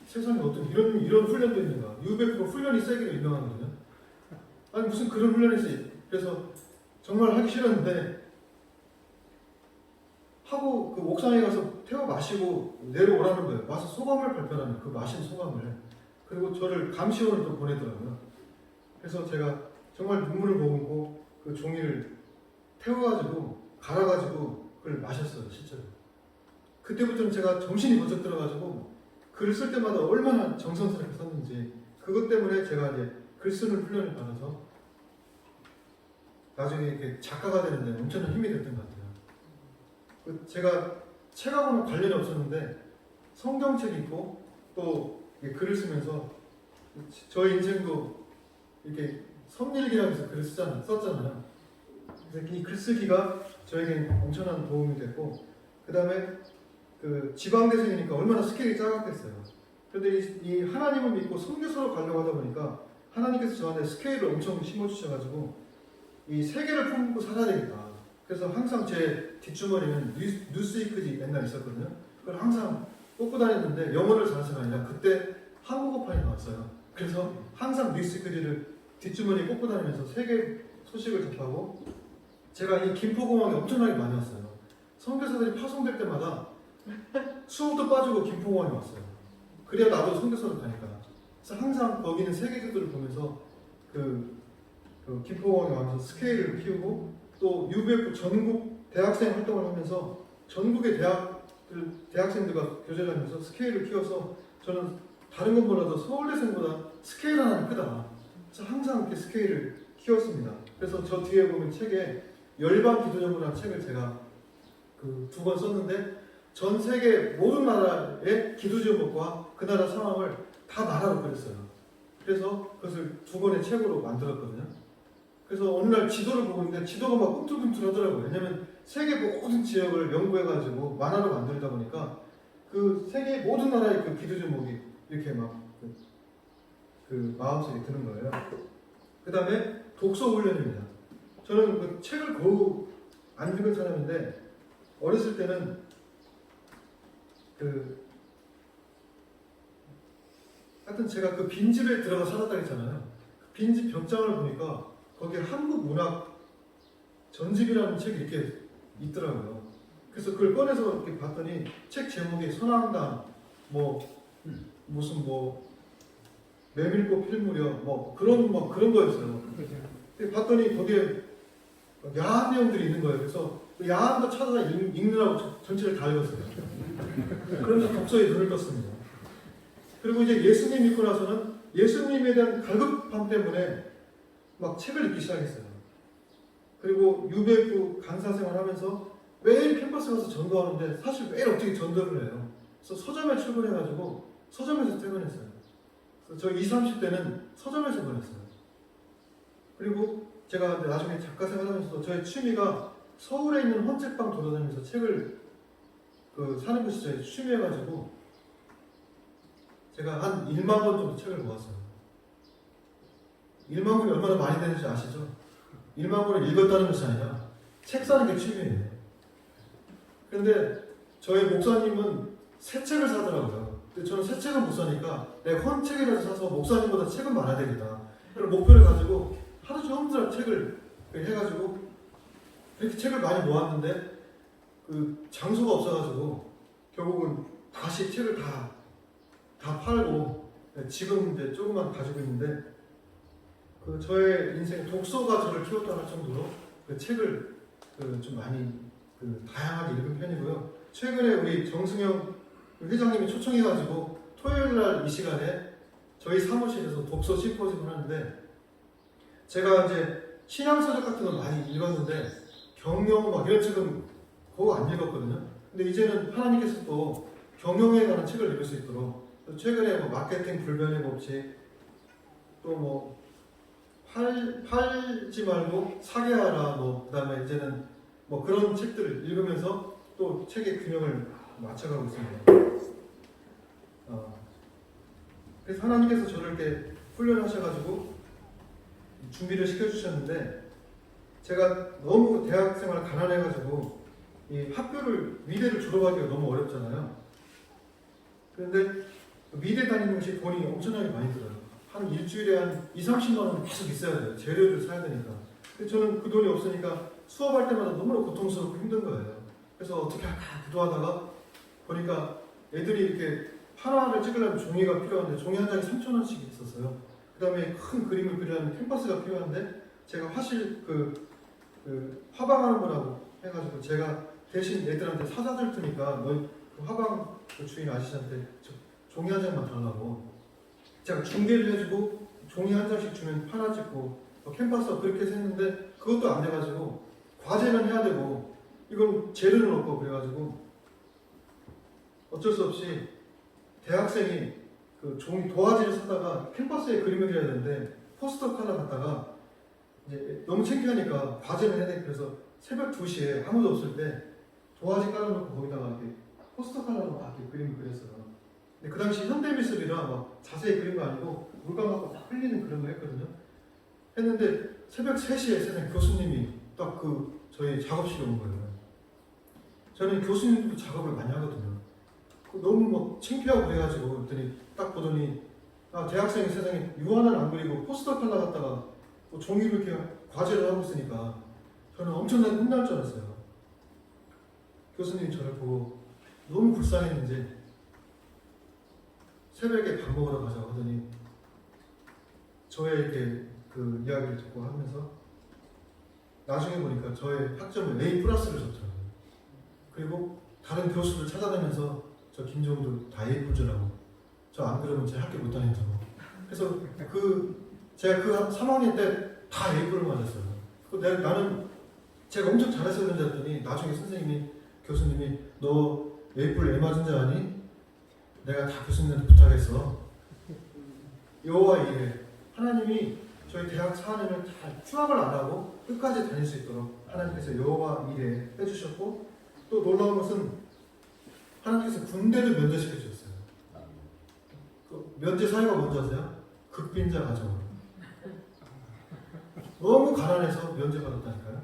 세상에 어떤 이런 훈련도 있는가. UBF가 훈련이 세기로 유명하거든요. 아니 무슨 그런 훈련이 있어요. 그래서 정말 하기 싫었는데 하고 그 옥상에 가서 태워 마시고 내려오라는 거예요. 와서 소감을 발표하는 그 마신 소감을. 그리고 저를 감시원을 또 보내더라고요. 그래서 제가 정말 눈물을 머금고 그 종이를 태워가지고 갈아가지고 그걸 마셨어요. 실제로. 그때부터는 제가 정신이 번쩍 들어가지고 글을 쓸 때마다 얼마나 정성스럽게 썼는지 그것 때문에 제가 이제 글 쓰는 훈련을 받아서 나중에 이렇게 작가가 되는데 엄청난 힘이 됐던 것 같아요. 제가 책하고는 관련이 없었는데 성경책 읽고 또 글을 쓰면서 저 인생도 이렇게 섭일기라고 해서 글을 썼잖아요. 그래서 이 글쓰기가 저에게 엄청난 도움이 됐고 그 다음에 그 지방대생이니까 얼마나 스케일이 작았겠어요. 그런데 이 하나님을 믿고 선교사로 가려고 하다 보니까 하나님께서 저한테 스케일을 엄청 심어주셔가지고 이 세계를 품고 살아야 되겠다. 그래서 항상 제 뒷주머니에는 뉴스위크지 맨날 있었거든요. 그걸 항상 꽂고 다녔는데 영어를 잘해서가 아니라 그때 한국어판이 나왔어요. 그래서 항상 뉴스위크지를 뒷주머니에 꽂고 다니면서 세계 소식을 접하고 제가 이 김포공항에 엄청나게 많이 왔어요. 선교사들이 파송될 때마다 수업도 빠지고 김포공항에 왔어요. 그래야 나도 선교사로 가니까. 그래서 항상 거기 있는 세계들을 보면서 그 김포공항에 와서 스케일을 키우고 또 UBF 전국 대학생 활동을 하면서 전국의 대학생들과 교제를 하면서 스케일을 키워서 저는 다른 건 몰라도 서울대생보다 스케일 하나는 크다. 그래서 항상 이렇게 스케일을 키웠습니다. 그래서 저 뒤에 보면 책에 열방 기도전부라는 책을 제가 그 2번 썼는데 전 세계 모든 나라의 기도 제목과 그 나라 상황을 다 나라로 그렸어요. 그래서 그것을 2권의 책으로 만들었거든요. 그래서 어느 날 지도를 보고 있는데 지도가 막 꿈틀꿈틀하더라고요. 왜냐면 세계 모든 지역을 연구해가지고 만화로 만들다 보니까 그 세계 모든 나라의 그 기도 제목이 이렇게 막 그 마음속에 드는 거예요. 그 다음에 독서 훈련입니다. 저는 그 책을 거의 안 읽은 사람인데 어렸을 때는 하여튼 제가 그 빈집에 들어가 살았다 했잖아요. 그 빈집 벽장을 보니까 거기에 한국 문학 전집이라는 책이 이렇게 있더라고요. 그래서 그걸 꺼내서 이렇게 봤더니 책 제목이 선왕당 무슨 메밀꽃 필 무렵 그런 거였어요. 봤더니 거기에 야한 내용들이 있는 거예요. 그래서 그 야한 거 찾아서 읽느라고 전체를 다 읽었어요. 그러면서 독서에 눈을 떴습니다. 그리고 이제 예수님 믿고 나서는 예수님에 대한 갈급함 때문에 막 책을 읽기 시작했어요. 그리고 UBF 강사 생활하면서 매일 캠퍼스 가서 전도하는데 사실 매일 어떻게 전도를 해요. 그래서 서점에 출근해가지고 서점에서 퇴근했어요. 그래서 저 20, 30대는 서점에서 보냈어요. 그리고 제가 나중에 작가 생활하면서 저의 취미가 서울에 있는 헌책방 돌아다니면서 책을 사는 것이 저의 취미여가지고 제가 한 1만 권 정도 책을 모았어요. 1만 권이 얼마나 많이 되는지 아시죠? 1만 권을 읽었다는 것이 아니라 책 사는 게 취미예요. 그런데 저희 목사님은 새 책을 사더라고요. 근데 저는 새 책은 못 사니까 내가 헌 책이라도 사서 목사님보다 책은 많아야 되겠다. 그런 목표를 가지고 하루 종일 책을 해가지고 그렇게 책을 많이 모았는데 그 장소가 없어가지고 결국은 다시 책을 다 팔고 지금 이제 조금만 가지고 있는데 그 저의 인생 독서가 저를 키웠다 할 정도로 그 책을 좀 많이 다양하게 읽은 편이고요. 최근에 우리 정승영 회장님이 초청해가지고 토요일날 이 시간에 저희 사무실에서 독서 심포지엄을 하는데 제가 이제 신앙서적 같은 걸 많이 읽었는데 경영 막 이런 책은 그거 안 읽었거든요. 근데 이제는 하나님께서 또 경영에 관한 책을 읽을 수 있도록 최근에 뭐 마케팅 불변의 법칙 또 뭐 팔지 말고 사게 하라 뭐 그다음에 이제는 뭐 그런 책들을 읽으면서 또 책의 균형을 맞춰가고 있습니다. 그래서 하나님께서 저를 이렇게 훈련하셔가지고 준비를 시켜주셨는데 제가 너무 대학생활 가난해가지고 이 학교를 미대를 졸업하기가 너무 어렵잖아요. 그런데 미대 다니는 것이 돈이 엄청나게 많이 들어요. 한 일주일에 한 2~30만 원 계속 있어야 돼요. 재료를 사야 되니까. 근데 저는 그 돈이 없으니까 수업할 때마다 너무나 고통스럽고 힘든 거예요. 그래서 어떻게 할까 기도하다가 보니까 애들이 이렇게 하나를 찍으려면 종이가 필요한데 종이 한 장에 3,000원씩 있었어요. 그 다음에 큰 그림을 그리려면 캔버스가 필요한데 제가 화실 화방하는 거라고 해가지고 제가 대신 애들한테 사다 줄 테니까 너희 그 화방 주인 아저씨한테 종이 한 장만 달라고 제가 중개를 해주고 종이 한 장씩 주면 하나 찍고 캔버스가 그렇게 해서 했는데 그것도 안 돼가지고 과제는 해야 되고 이건 재료는 없고 그래가지고 어쩔 수 없이 대학생이 그 종이 도화지를 사다가 캔버스에 그림을 그려야 되는데 포스터 컬러 갖다가 이제 너무 창피하니까 과제는 해야 돼. 그래서 새벽 2시에 아무도 없을 때 도화지 깔아놓고 거기다가 이렇게 포스터 컬러로 막 이렇게 그림을 그렸어요. 근데 그 당시 현대미술이라 막 자세히 그린 거 아니고 물감 갖고 막 흘리는 그런 거 했거든요. 했는데 새벽 3시에 세상 교수님이 딱 그 저희 작업실에 온 거예요. 저는 교수님도 작업을 많이 하거든요. 너무 막 창피하고 그래가지고 그랬더니 딱 보더니 대학생이 세상에 유화는 안 그리고 포스터 컬러 갖다가 뭐 종이를 이렇게 과제를 하고 있으니까 저는 엄청나게 혼날 줄 알았어요. 교수님이 저를 보고 너무 불쌍했는지 새벽에 밥 먹으러 가자고 하더니 저의 이렇게 그 이야기를 듣고 하면서 나중에 보니까 저의 학점을 A+를 줬더라고요. 그리고 다른 교수를 찾아다니면서 저 김종도 다 A+라고 저 안 그러면 제 학교 못 다닌다고. 그래서 제가 그 3학년 때 다 A를 맞았어요. 나는 제가 엄청 잘했어야 된다 했더니 나중에 교수님이 너 A 맞은 줄 아니? 내가 다 교수님한테 부탁했어. 여호와 이래 하나님이 저희 대학 4학년을 다 휴학을 안 하고 끝까지 다닐 수 있도록 하나님께서 여호와 이래 해주셨고 또 놀라운 것은 하나님께서 군대를 면제시켜 주셨어요. 그 면제 사유가 뭔지 아세요? 극빈자 가정. 너무 가난해서 면제받았다니까요.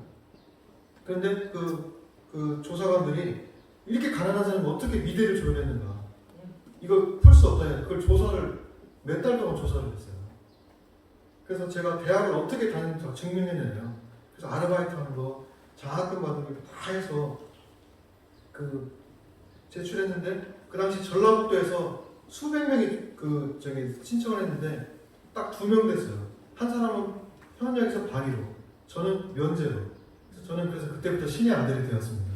그런데 그 조사관들이 이렇게 가난한 사람이 어떻게 미대를 졸업했는가? 이걸 풀 수 없다. 그걸 조사를 몇 달 동안 조사를 했어요. 그래서 제가 대학을 어떻게 다니는지 증명해내요. 그래서 아르바이트 하는 거, 장학금 받은 거 다 해서 제출했는데 그 당시 전라북도에서 수백 명이 신청을 했는데 딱 2명 됐어요. 한 사람은 현역에서 반이로, 저는 면제로. 저는 그래서 그때부터 신의 아들이 되었습니다.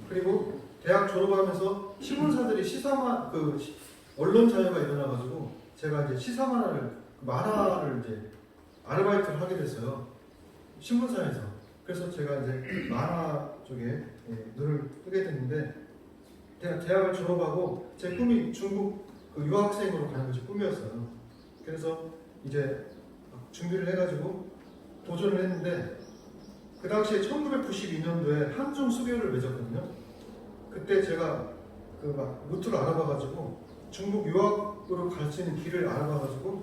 그리고 대학 졸업하면서 신문사들이 언론 자유가 일어나가지고 제가 이제 만화를 이제 아르바이트를 하게 됐어요. 신문사에서. 그래서 제가 이제 만화 쪽에 눈을 뜨게 됐는데 대학을 졸업하고 제 꿈이 중국 유학생으로 가는 것이 꿈이었어요. 그래서 이제 준비를 해가지고 도전을 했는데 그 당시에 1992년도에 한중 수교를 맺었거든요. 그때 제가 루트를 알아봐가지고 중국 유학으로 갈 수 있는 길을 알아봐가지고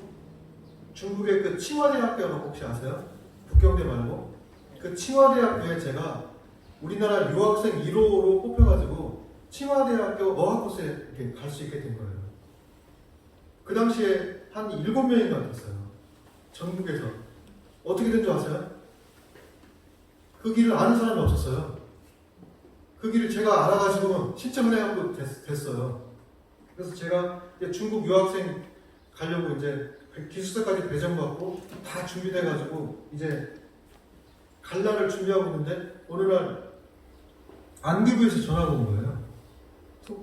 중국의 그 칭화대학교라고 혹시 아세요? 북경대 말고 그 칭화대학교에 제가 우리나라 유학생 1호로 뽑혀가지고 칭화대학교 어학코스에 이렇게 갈 수 있게 된 거예요. 그 당시에 한 7명인가 됐어요. 전국에서. 어떻게 된 줄 아세요? 그 길을 아는 사람이 없었어요. 그 길을 제가 알아가지고 신청을 해갖고 됐어요. 그래서 제가 이제 중국 유학생 가려고 이제 기숙사까지 배정받고 다 준비돼가지고 이제 갈 날을 준비하고 있는데 어느 날 안기부에서 전화가 온 거예요.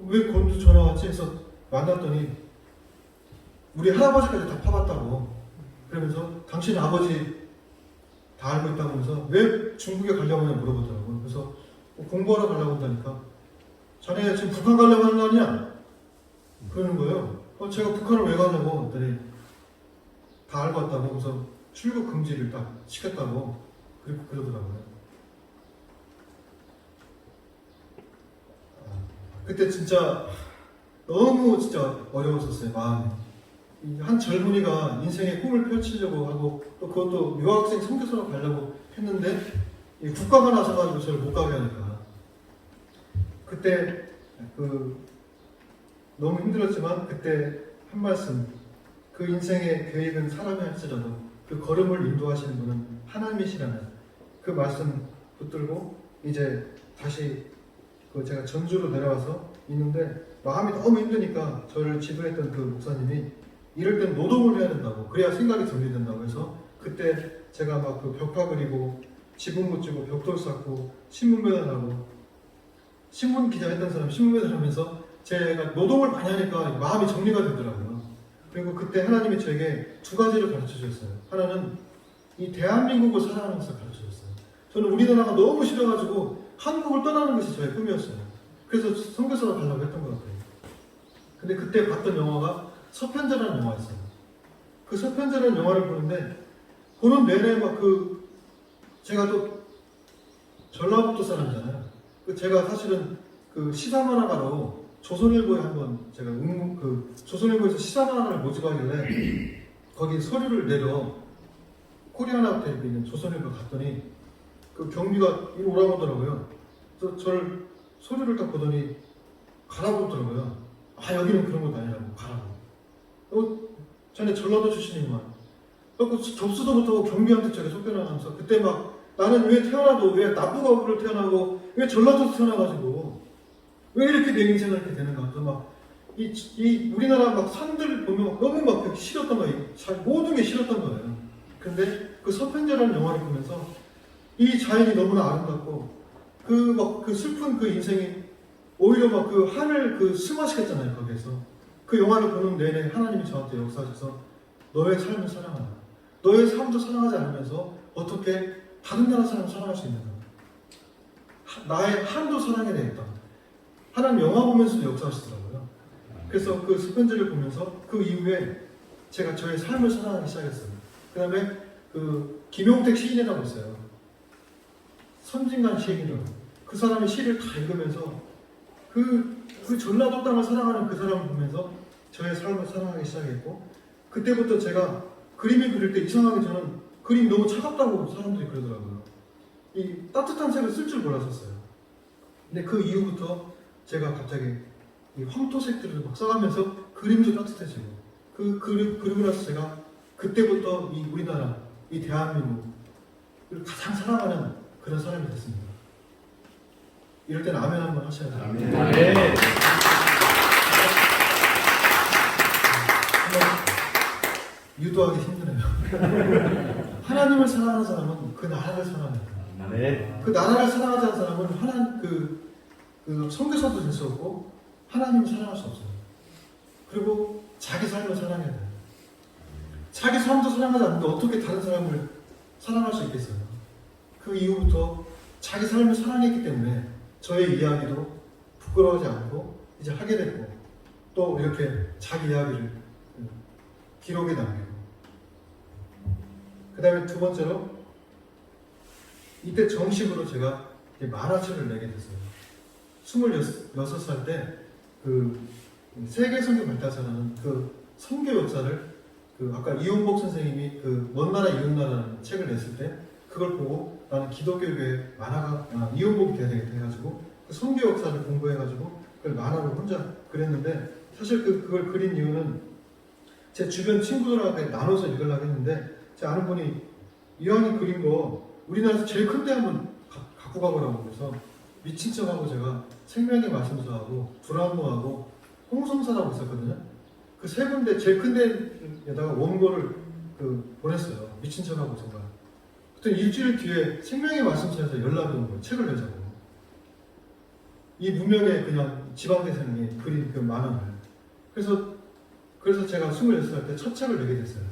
왜 거기서 전화 왔지? 해서 만났더니 우리 할아버지까지 다 파봤다고. 그러면서 당신 아버지 다 알고 있다고 하면서 왜 중국에 가려고 하냐 물어보더라고요. 그래서 공부하러 가려고 한다니까. 자네 지금 북한 가려고 하는 거 아니야? 그러는 거예요. 제가 북한을 왜 가냐고 했더니 다 알고 왔다고. 그래서 출국 금지를 딱 시켰다고 그러더라고요. 그때 진짜 너무 진짜 어려웠었어요, 마음이. 한 젊은이가 인생의 꿈을 펼치려고 하고 또 그것도 유학생 선교사로 가려고 했는데 이 국가가 나서가지고 저를 못 가게 하니까 그때 너무 힘들었지만 그때 한 말씀, 그 인생의 계획은 사람이 할지라도 그 걸음을 인도하시는 분은 하나님이시라는 그 말씀 붙들고 이제 다시 제가 전주로 내려와서 있는데 마음이 너무 힘드니까 저를 지도했던 그 목사님이 이럴 땐 노동을 해야 된다고, 그래야 생각이 정리된다고 해서 그때 제가 막 그 벽화 그리고 지붕 묻히고 벽돌 쌓고 신문 배달하고 신문 기자 했던 사람 신문 배달하면서 제가 노동을 많이 하니까 마음이 정리가 되더라고요. 그리고 그때 하나님이 저에게 두 가지를 가르쳐 주셨어요. 하나는 이 대한민국을 사랑하는 것을 가르쳐 주셨어요. 저는 우리나라가 너무 싫어가지고 한국을 떠나는 것이 저의 꿈이었어요. 그래서 선교사로 가려고 했던 것 같아요. 근데 그때 봤던 영화가 서편제라는 영화였어요. 그 서편제라는 영화를 보는데 보는 내내 막 제가 또 전라북도 사람이잖아요. 제가 사실은 시사만화가로 조선일보에 한번 제가 조선일보에서 시사만화를 모집하길래 거기 서류를 내려 코리아나 호텔에 있는 조선일보 갔더니 그 경비가 이리 오라고 하더라고요. 그래서 저를 서류를 딱 보더니 가라고 하더라고요. 아, 여기는 그런 것 아니라고, 가라고. 전에 전라도 출신이구만. 그래서 접수도 못하고 경비한테 제가 쫓겨나가면서 그때 막 나는 왜 태어나도 왜 남부가부를 태어나고 왜 전라도에서 태어나가지고 왜 이렇게 내 인생을 이렇게 되는가. 그래서 막 우리나라 막 산들 보면 막 너무 막 싫었던 거예요. 모든 게 싫었던 거예요. 근데 그 서편제라는 영화를 보면서 이 자연이 너무나 아름답고 그 슬픈 그 인생이 오히려 막 그 하늘 승화시켰잖아요. 거기에서 그 영화를 보는 내내 하나님이 저한테 역사하셔서 너의 삶을 사랑하라. 너의 삶도 사랑하지 않으면서 어떻게 다른 나라 사람을 사랑할 수 있는가. 나의 한도 사랑해야 되겠다. 하나님 영화 보면서도 역사하시더라고요. 그래서 그 서편제를 보면서 그 이후에 제가 저의 삶을 사랑하기 시작했어요. 그 다음에 김용택 시인이라고 있어요. 선진관 시인이라고. 그 사람의 시를 다 읽으면서 그 전라도 땅을 사랑하는 그 사람을 보면서 저의 삶을 사랑하기 시작했고, 그때부터 제가 그림을 그릴 때 이상하게 저는 그림이 너무 차갑다고 사람들이 그러더라고요. 이 따뜻한 색을 쓸 줄 몰랐었어요. 근데 그 이후부터 제가 갑자기 이 황토색들을 막 써가면서 그림도 따뜻해지고, 그리고 나서 제가 그때부터 이 우리나라, 이 대한민국을 가장 사랑하는 그런 사람이 됐습니다. 이럴 때는 아멘 한번 하셔야 돼요. 아멘. 아멘. 유도하기 힘드네요. 하나님을 사랑하는 사람은 그 나라를 사랑해요. 아멘. 그 나라를 사랑하지 않는 사람은 선교사도 될 수 없고 하나님을 사랑할 수 없어요. 그리고 자기 삶을 사랑해야 돼요. 자기 삶도 사랑하지 않는데 어떻게 다른 사람을 사랑할 수 있겠어요? 그 이후부터 자기 삶을 사랑했기 때문에 저의 이야기도 부끄러워하지 않고 이제 하게 됐고, 또 이렇게 자기 이야기를 기록에 남기고, 그 다음에 두 번째로 이때 정식으로 제가 만화책을 내게 됐어요. 26살 때 세계 선교 발달사라는 그 선교 역사를 그 아까 이용복 선생님이 그 먼 나라 이웃 나라라는 책을 냈을 때 그걸 보고 나는 기독교계 만화가 이용복이 돼야 되겠다 해가지고 그 선교 역사를 공부해가지고 그걸 만화로 혼자 그렸는데 사실 그걸 그린 이유는 제 주변 친구들하고 나눠서 읽으려고 했는데 제 아는 분이 이왕이 그린 거 우리나라에서 제일 큰데 한번 갖고 가보라고 그래서 미친 척하고 제가 생명의 말씀서하고 불안무하고 홍성사라고 있었거든요. 그 세 군데 제일 큰 데에다가 원고를 보냈어요. 미친 척하고 정말. 그때 일주일 뒤에 생명의 말씀서에서 연락이 온 거예요. 책을 내자고. 이 무명의 그냥 지방대생이 그린 그 만화를. 그래서 제가 26살 때 첫 책을 내게 됐어요.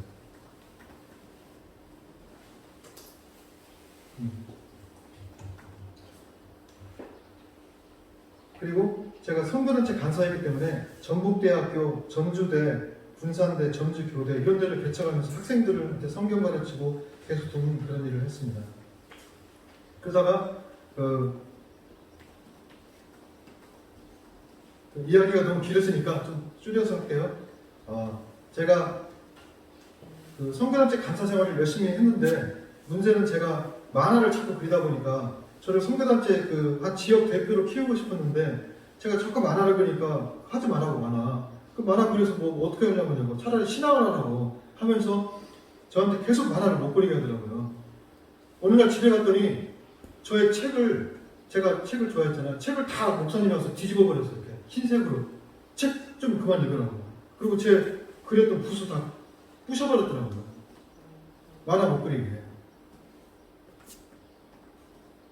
그리고 제가 선교단체 간사이기 때문에 전북대학교, 전주대, 군산대, 전주교대 이런 데를 개척하면서 학생들한테 성경 가르치고 계속 돕는 그런 일을 했습니다. 그러다가 이야기가 너무 길었으니까 좀 줄여서 할게요. 제가 그 선교단체 간사 생활을 열심히 했는데 문제는 제가 만화를 자꾸 그리다 보니까 저를 선교단체 한 지역 대표로 키우고 싶었는데 제가 자꾸 만화를 그리니까 하지 말라고 만화. 그 만화 그려서 뭐 어떻게 하려고 차라리 신앙을 하라고 하면서 저한테 계속 만화를 못 그리게 하더라고요. 어느 날 집에 갔더니 저의 책을 제가 책을 좋아했잖아요. 책을 다 목사님이 와서 뒤집어 버렸어요. 이렇게 흰색으로. 책 좀 그만 읽으라고. 그리고 제 그렸던 붓을 다 부셔버렸더라고요. 만화 못 그리게.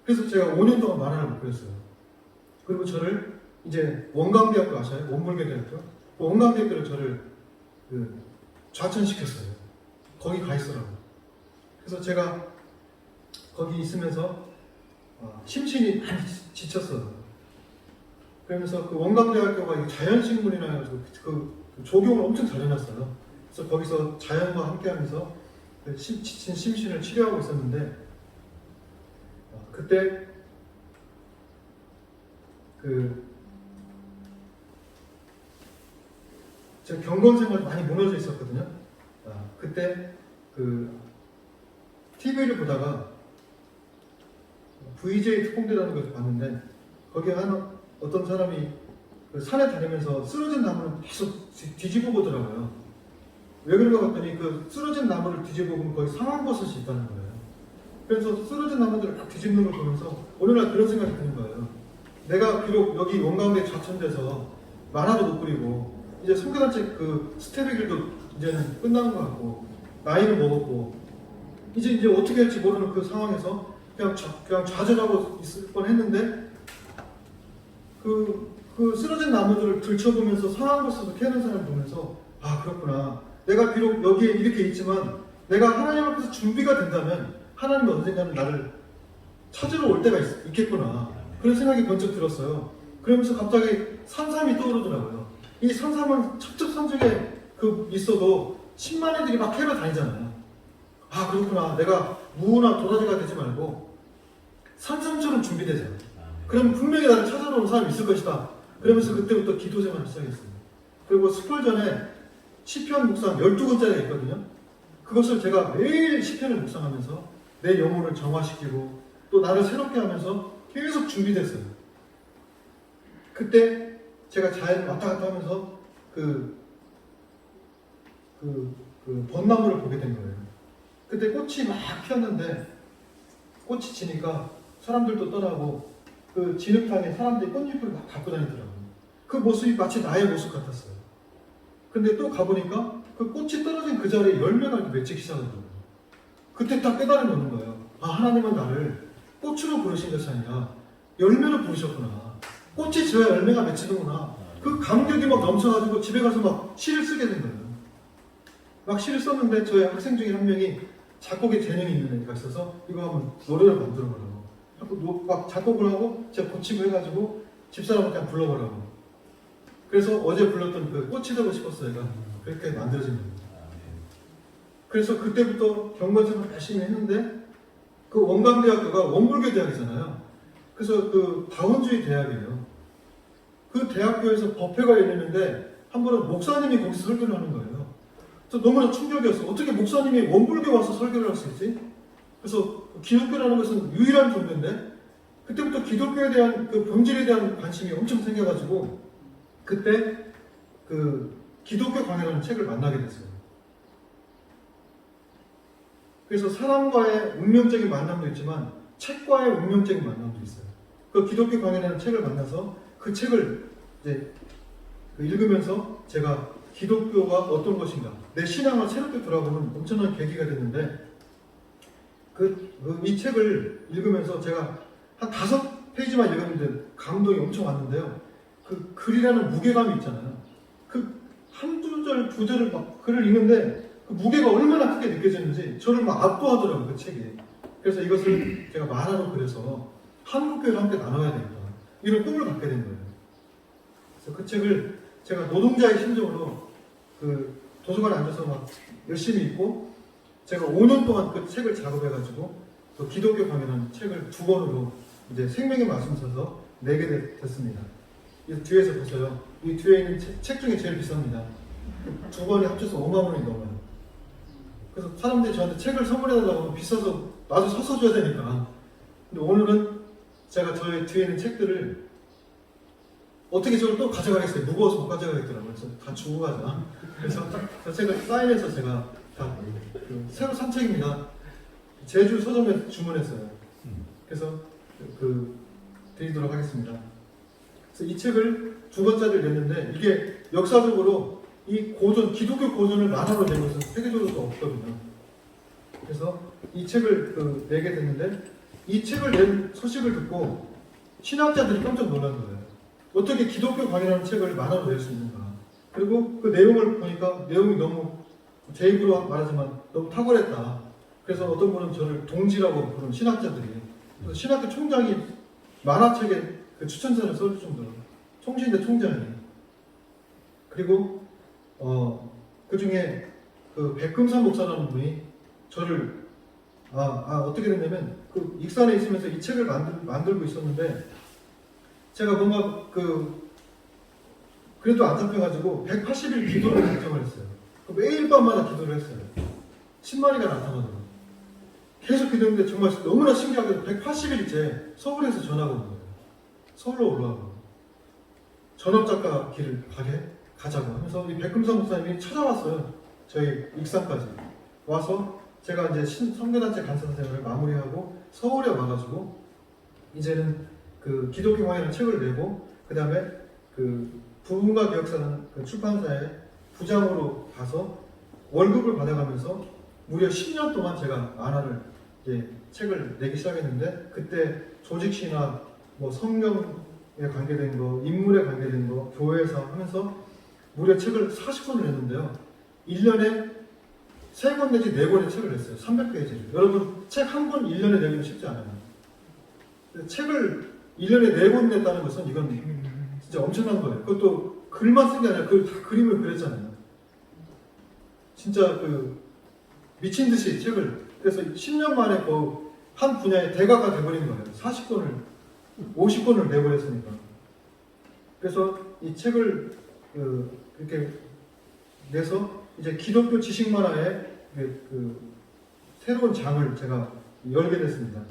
그래서 제가 5년 동안 만화를 못 그렸어요. 그리고 저를 이제 원광대학교 아셔요? 원불교대학교? 그 원광대학교로 저를 좌천시켰어요. 거기 가 있으라고. 그래서 제가 거기 있으면서 심신이 많이 지쳤어요. 그러면서 그 원광대학교가 자연식물이나 해가지고 그 조경을 엄청 잘 해놨어요. 그래서 거기서 자연과 함께하면서 지친 심신을 치료하고 있었는데 그때 제가 경건생활이 많이 무너져 있었거든요. 그때 TV를 보다가 VJ 특공대라는 것을 봤는데 거기에 어떤 사람이 산에 다니면서 쓰러진 나무를 계속 뒤집어 보더라고요. 왜 그런가 봤더니 그 쓰러진 나무를 뒤집어 보면 거기 상황버섯이 있다는 거예요. 그래서 쓰러진 나무들을 딱 뒤집는 걸 보면서 어느 날 그런 생각이 드는 거예요. 내가 비록 여기 원광대에 좌천돼서 만화도 못 그리고 이제 선교단체 스텝의 길도 이제는 끝나는 것 같고 나이는 먹었고 이제 어떻게 할지 모르는 그 상황에서 그냥 좌절하고 있을 뻔했는데 그 쓰러진 나무들을 들춰보면서 상황버섯을 캐는 사람 보면서 그렇구나. 내가 비록 여기에 이렇게 있지만 내가 하나님 앞에서 준비가 된다면 하나님이 언젠가는 나를 찾으러 올 때가 있겠구나. 그런 생각이 번쩍 들었어요. 그러면서 갑자기 산삼이 떠오르더라고요. 이 산삼은 첩첩산중에 있어도 10만 애들이 막 캐러 다니잖아요. 그렇구나. 내가 무나 도라지가 되지 말고 산삼처럼 준비되자. 그럼 분명히 나를 찾아러 온 사람이 있을 것이다. 그러면서 그때부터 기도 생활을 시작했습니다. 그리고 스폴 전에 시편 묵상 12권짜리가 있거든요. 그것을 제가 매일 시편을 묵상하면서 내 영혼을 정화시키고 또 나를 새롭게 하면서 계속 준비됐어요. 그때 제가 자연을 왔다 갔다 하면서 벚나무를 보게 된 거예요. 그때 꽃이 막 피었는데 꽃이 지니까 사람들도 떠나고 그 진흙탕에 사람들이 꽃잎을 막 갖고 다니더라고요. 그 모습이 마치 나의 모습 같았어요. 근데 또 가보니까 그 꽃이 떨어진 그 자리에 열매가 이렇게 맺히기 시작하더라고요. 그때 딱 깨달음이 오는 거예요. 하나님은 나를 꽃으로 부르신 것이 아니라 열매로 부르셨구나. 꽃이 지어야 열매가 맺히는구나. 그 감격이 막 넘쳐가지고 집에 가서 막 시를 쓰게 된 거예요. 막 시를 썼는데 저희 학생 중에 한 명이 작곡에 재능이 있는 애가 있어서 이거 한번 노래를 만들어보라고. 막 작곡을 하고 제가 고치고 해가지고 집사람한테 그냥 불러보라고. 그래서 어제 불렀던 그 꽃이 되고 싶었어요. 얘가 그렇게 만들어진 겁니다. 그래서 그때부터 경건생활을 열심히 했는데 그 원광대학교가 원불교 대학이잖아요. 그래서 다원주의 대학이에요. 그 대학교에서 법회가 열리는데 한 번은 목사님이 거기서 설교를 하는 거예요. 저 너무나 충격이었어. 어떻게 목사님이 원불교 와서 설교를 할 수 있지? 그래서 기독교라는 것은 유일한 종교인데 그때부터 기독교에 대한 그 본질에 대한 관심이 엄청 생겨가지고 그때 그 기독교 강해라는 책을 만나게 됐어요. 그래서 사람과의 운명적인 만남도 있지만 책과의 운명적인 만남도 있어요. 그 기독교 강해라는 책을 만나서 그 책을 이제 읽으면서 제가 기독교가 어떤 것인가, 내 신앙을 새롭게 돌아보는 엄청난 계기가 됐는데 이 책을 읽으면서 제가 한 5페이지만 읽었는데 감동이 엄청 왔는데요. 그 글이라는 무게감이 있잖아요. 그 한두 절, 두 절을 막 글을 읽는데 그 무게가 얼마나 크게 느껴졌는지 저를 막 압도하더라고요, 그 책이. 그래서 이것을 제가 만화로 그려서 한국교회를 함께 나눠야 되겠다. 이런 꿈을 갖게 된 거예요. 그래서 그 책을 제가 노동자의 심정으로 그 도서관에 앉아서 막 열심히 읽고 제가 5년 동안 그 책을 작업해가지고 또 기독교 강해라는 책을 2권으로 이제 생명의 말씀 써서 내게 됐습니다. 이 뒤에서 보세요. 이 뒤에 있는 책 중에 제일 비쌉니다. 2권이 합쳐서 5만 원이 넘어요. 그래서 사람들이 저한테 책을 선물해달라고 하면 비싸서 나도 사서 줘야 되니까. 근데 오늘은 제가 저의 뒤에 있는 책들을 어떻게 저걸 또 가져가겠어요? 무거워서 못 가져가겠더라고요. 그래서 다 주고 가자. 그래서 저 책을 사인해서 제가 다 새로 산 책입니다. 제주 서점에 주문했어요. 그래서 드리도록 하겠습니다. 그래서 이 책을 2권짜리를 냈는데 이게 역사적으로 이 고전, 기독교 고전을 만화로 낸 것은 세계적으로도 없거든요. 그래서 이 책을 내게 됐는데 이 책을 낸 소식을 듣고 신학자들이 깜짝 놀란 거예요. 어떻게 기독교 강해라는 책을 만화로 낼 수 있는가. 그리고 그 내용을 보니까 내용이 너무 제 입으로 말하지만 너무 탁월했다. 그래서 어떤 분은 저를 동지라고 부르는 신학자들이 그래서 신학교 총장이 만화책에 그 추천서를 써줄 정도로 총신대 총장이 그리고 그 중에 그 백금산 목사라는 분이 저를 어떻게 됐냐면 그 익산에 있으면서 이 책을 만들고 있었는데 제가 뭔가 그래도 안 잡혀가지고 180일 기도를 결정을 했어요. 매일 밤마다 기도를 했어요. 10마리가 나타나더라고요. 계속 기도했는데 정말 너무나 신기하게 180일째 서울에서 전화가 온 거예요. 서울로 올라가고 전업작가 길을 가자고 하면서 이 백금산 목사님이 찾아왔어요. 저희 익산까지 와서 제가 이제 선교단체 간사 생활을 마무리하고 서울에 와가지고 이제는 그 기독교 강해라는 책을 내고 그 다음에 그 부흥과 개혁사라는 그 출판사의 부장으로 가서 월급을 받아가면서 무려 10년 동안 제가 만화를 이제 책을 내기 시작했는데 그때 조직신학, 뭐 성경에 관계된 거, 인물에 관계된 거, 교회에서 하면서 무려 책을 40권을 냈는데요. 1년에 3권 내지 4권의 책을 냈어요. 300페이지를. 여러분 책 한 권 1년에 내기는 쉽지 않아요. 책을 1년에 4권 냈다는 것은 이건 진짜 엄청난 거예요. 그것도 글만 쓴 게 아니라 다 그림을 그렸잖아요. 진짜 미친 듯이 책을 그래서 10년 만에 한 분야의 대가가 돼버린 거예요. 40권을 50권을 내버렸으니까. 그래서 이 책을 이렇게 내서 이제 기독교 지식 만화의 새로운 장을 제가 열게 됐습니다.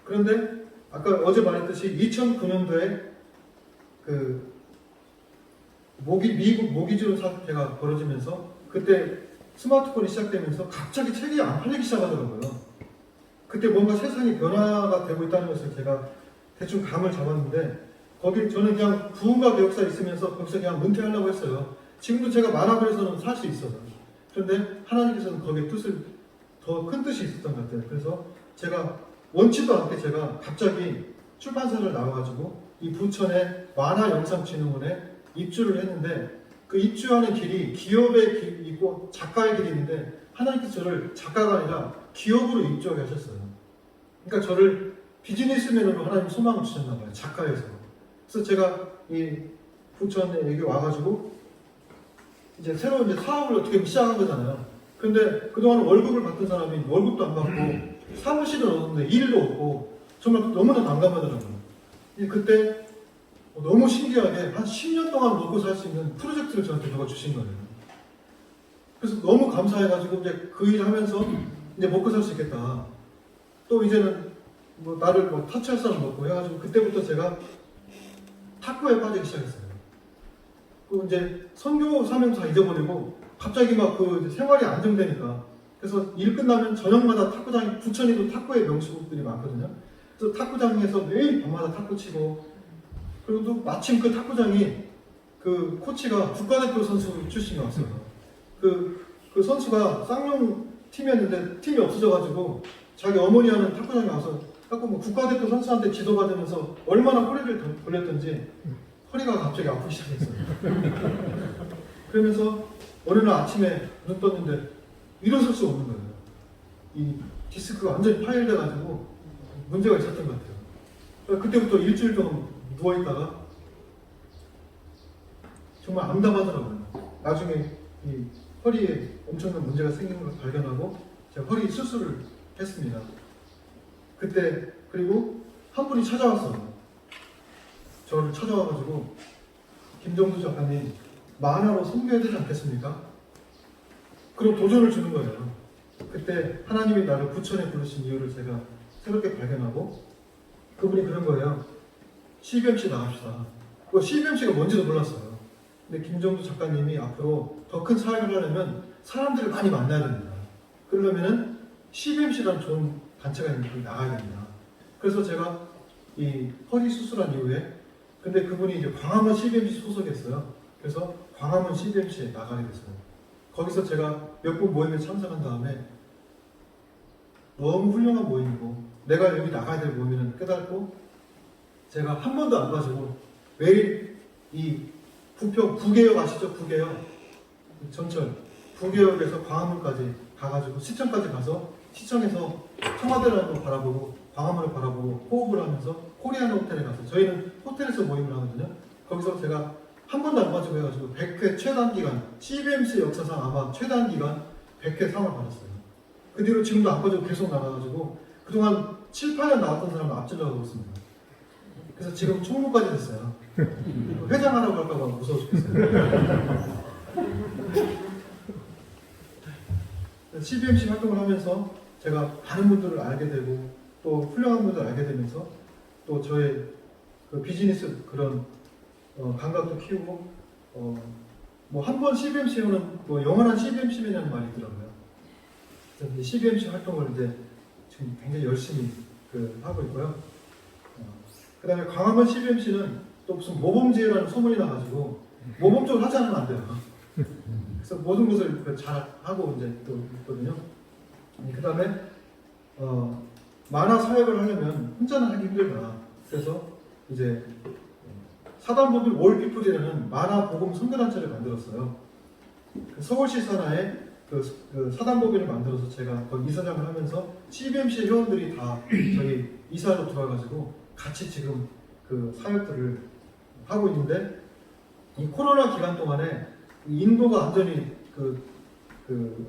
그런데 아까 어제 말했듯이 2009년도에 미국 모기지론 사태가 벌어지면서 그때 스마트폰이 시작되면서 갑자기 책이 안 팔리기 시작하더라고요. 그때 뭔가 세상이 변화가 되고 있다는 것을 제가 대충 감을 잡았는데 저는 그냥 부흥과 개혁사 있으면서 거기서 그냥 은퇴하려고 했어요. 지금도 제가 만화 그려서는 살 수 있어요. 그런데 하나님께서는 거기에 더 큰 뜻이 있었던 것 같아요. 그래서 제가 원치도 않게 제가 갑자기 출판사를 나와가지고 이 부천의 만화영상진흥원에 입주를 했는데 그 입주하는 길이 기업의 길이 있고 작가의 길이 있는데 하나님께서 저를 작가가 아니라 기업으로 입주하게 하셨어요. 그러니까 저를 비즈니스맨으로 하나님 소망을 주셨나 봐요. 작가에서. 그래서 제가 이 부천에 여기 와가지고 이제 새로운 사업을 어떻게 시작한 거잖아요. 근데 그동안 월급을 받던 사람이 월급도 안 받고 사무실은 얻었는데 일도 없고 정말 너무나 난감하더라고요. 그때 너무 신기하게 한 10년 동안 먹고 살 수 있는 프로젝트를 저한테 누가 주신 거예요. 그래서 너무 감사해가지고 이제 그 일을 하면서 이제 먹고 살 수 있겠다. 또 이제는 뭐 나를 뭐 타치할 사람 없고 해가지고 그때부터 제가 탁구에 빠지기 시작했어요. 그 이제 선교 사명사 잊어버리고 갑자기 막 그 생활이 안정되니까 그래서 일 끝나면 저녁마다 탁구장이 부천에도 탁구의 명수들이 많거든요. 그래서 탁구장에서 매일 밤마다 탁구 치고 그리고 또 마침 그 탁구장이 그 코치가 국가대표 선수 출신이 왔어요. 그 선수가 쌍용 팀이었는데 팀이 없어져가지고 자기 어머니 하는 탁구장에 와서 자꾸 뭐 국가대표 선수한테 지도받으면서 얼마나 허리를 돌렸던지 허리가 갑자기 아프기 시작했어요. 그러면서 어느 날 아침에 눈 떴는데 일어설 수 없는 거예요. 이 디스크가 완전히 파열돼가지고 문제가 있었던 것 같아요. 그때부터 일주일 동안 누워있다가 정말 암담하더라고요. 나중에 이 허리에 엄청난 문제가 생기는 걸 발견하고 제가 허리 수술을 했습니다. 그때 그리고 한 분이 찾아왔어요. 저를 찾아와가지고 김정수 작가님 만화로 선교해야 되지 않겠습니까? 그럼 도전을 주는 거예요. 그때 하나님이 나를 부천에 부르신 이유를 제가 새롭게 발견하고 그분이 그런 거예요. CBMC 나갑시다. 그 CBMC가 뭔지도 몰랐어요. 근데 김정수 작가님이 앞으로 더 큰 사역을 하려면 사람들을 많이 만나야 됩니다. 그러려면은 CBMC라는 좋은 단체가 있는 곳에 나가야 됩니다. 그래서 제가 이 허리 수술한 이후에 근데 그분이 이제 광화문 CBMC 소속이었어요. 그래서 광화문 CBMC에 나가게 됐어요. 거기서 제가 몇 번 모임에 참석한 다음에 너무 훌륭한 모임이고 내가 여기 나가야 될 모임이라는 깨닫고 제가 한 번도 안 가지고 매일 이 부평 부계역 아시죠? 부계역 전철 부계역에서 광화문까지 가가지고 시청까지 가서 시청에서 청와대를 한번 바라보고 광화문을 바라보고 호흡을 하면서 코리안 호텔에 가서 저희는 호텔에서 모임을 하거든요. 거기서 제가 한 번도 안 가지고 해가지고 100회 최단기간 CBMC 역사상 아마 최단기간 100회 상을 받았어요. 그 뒤로 지금도 안 가지고 계속 나가가지고 그동안 7, 8년 나왔던 사람을 앞질러가고 있습니다. 그래서 지금 총무까지 됐어요. 회장하라고 할까봐 무서워 죽겠어요. CBMC 활동을 하면서 제가 많은 분들을 알게 되고 또 훌륭한 분들을 알게 되면서 또 저의 그 비즈니스 그런 감각도 키우고 뭐 한 번 CBMC로는 뭐 영원한 CBMC라는 말이 있더라고요. 그래서 CBMC 활동을 이제 지금 굉장히 열심히 하고 있고요. 그 다음에 광화문 CBMC는 또 무슨 모범지회라는 소문이 나가지고 모범 쪽을 하지 않으면 안 돼요. 그래서 모든 것을 잘 하고 이제 또 있거든요. 그 다음에 만화 사역을 하려면 혼자는 하기 힘들다. 그래서 이제 사단법인 월피플이라는 만화 복음 선교단체를 만들었어요. 서울시 산하에 그 사단법인을 만들어서 제가 거기 이사장을 하면서 CBMC 회원들이 다 저희 이사로 들어와가지고 같이 지금 그 사역들을 하고 있는데 이 코로나 기간 동안에 인도가 완전히 그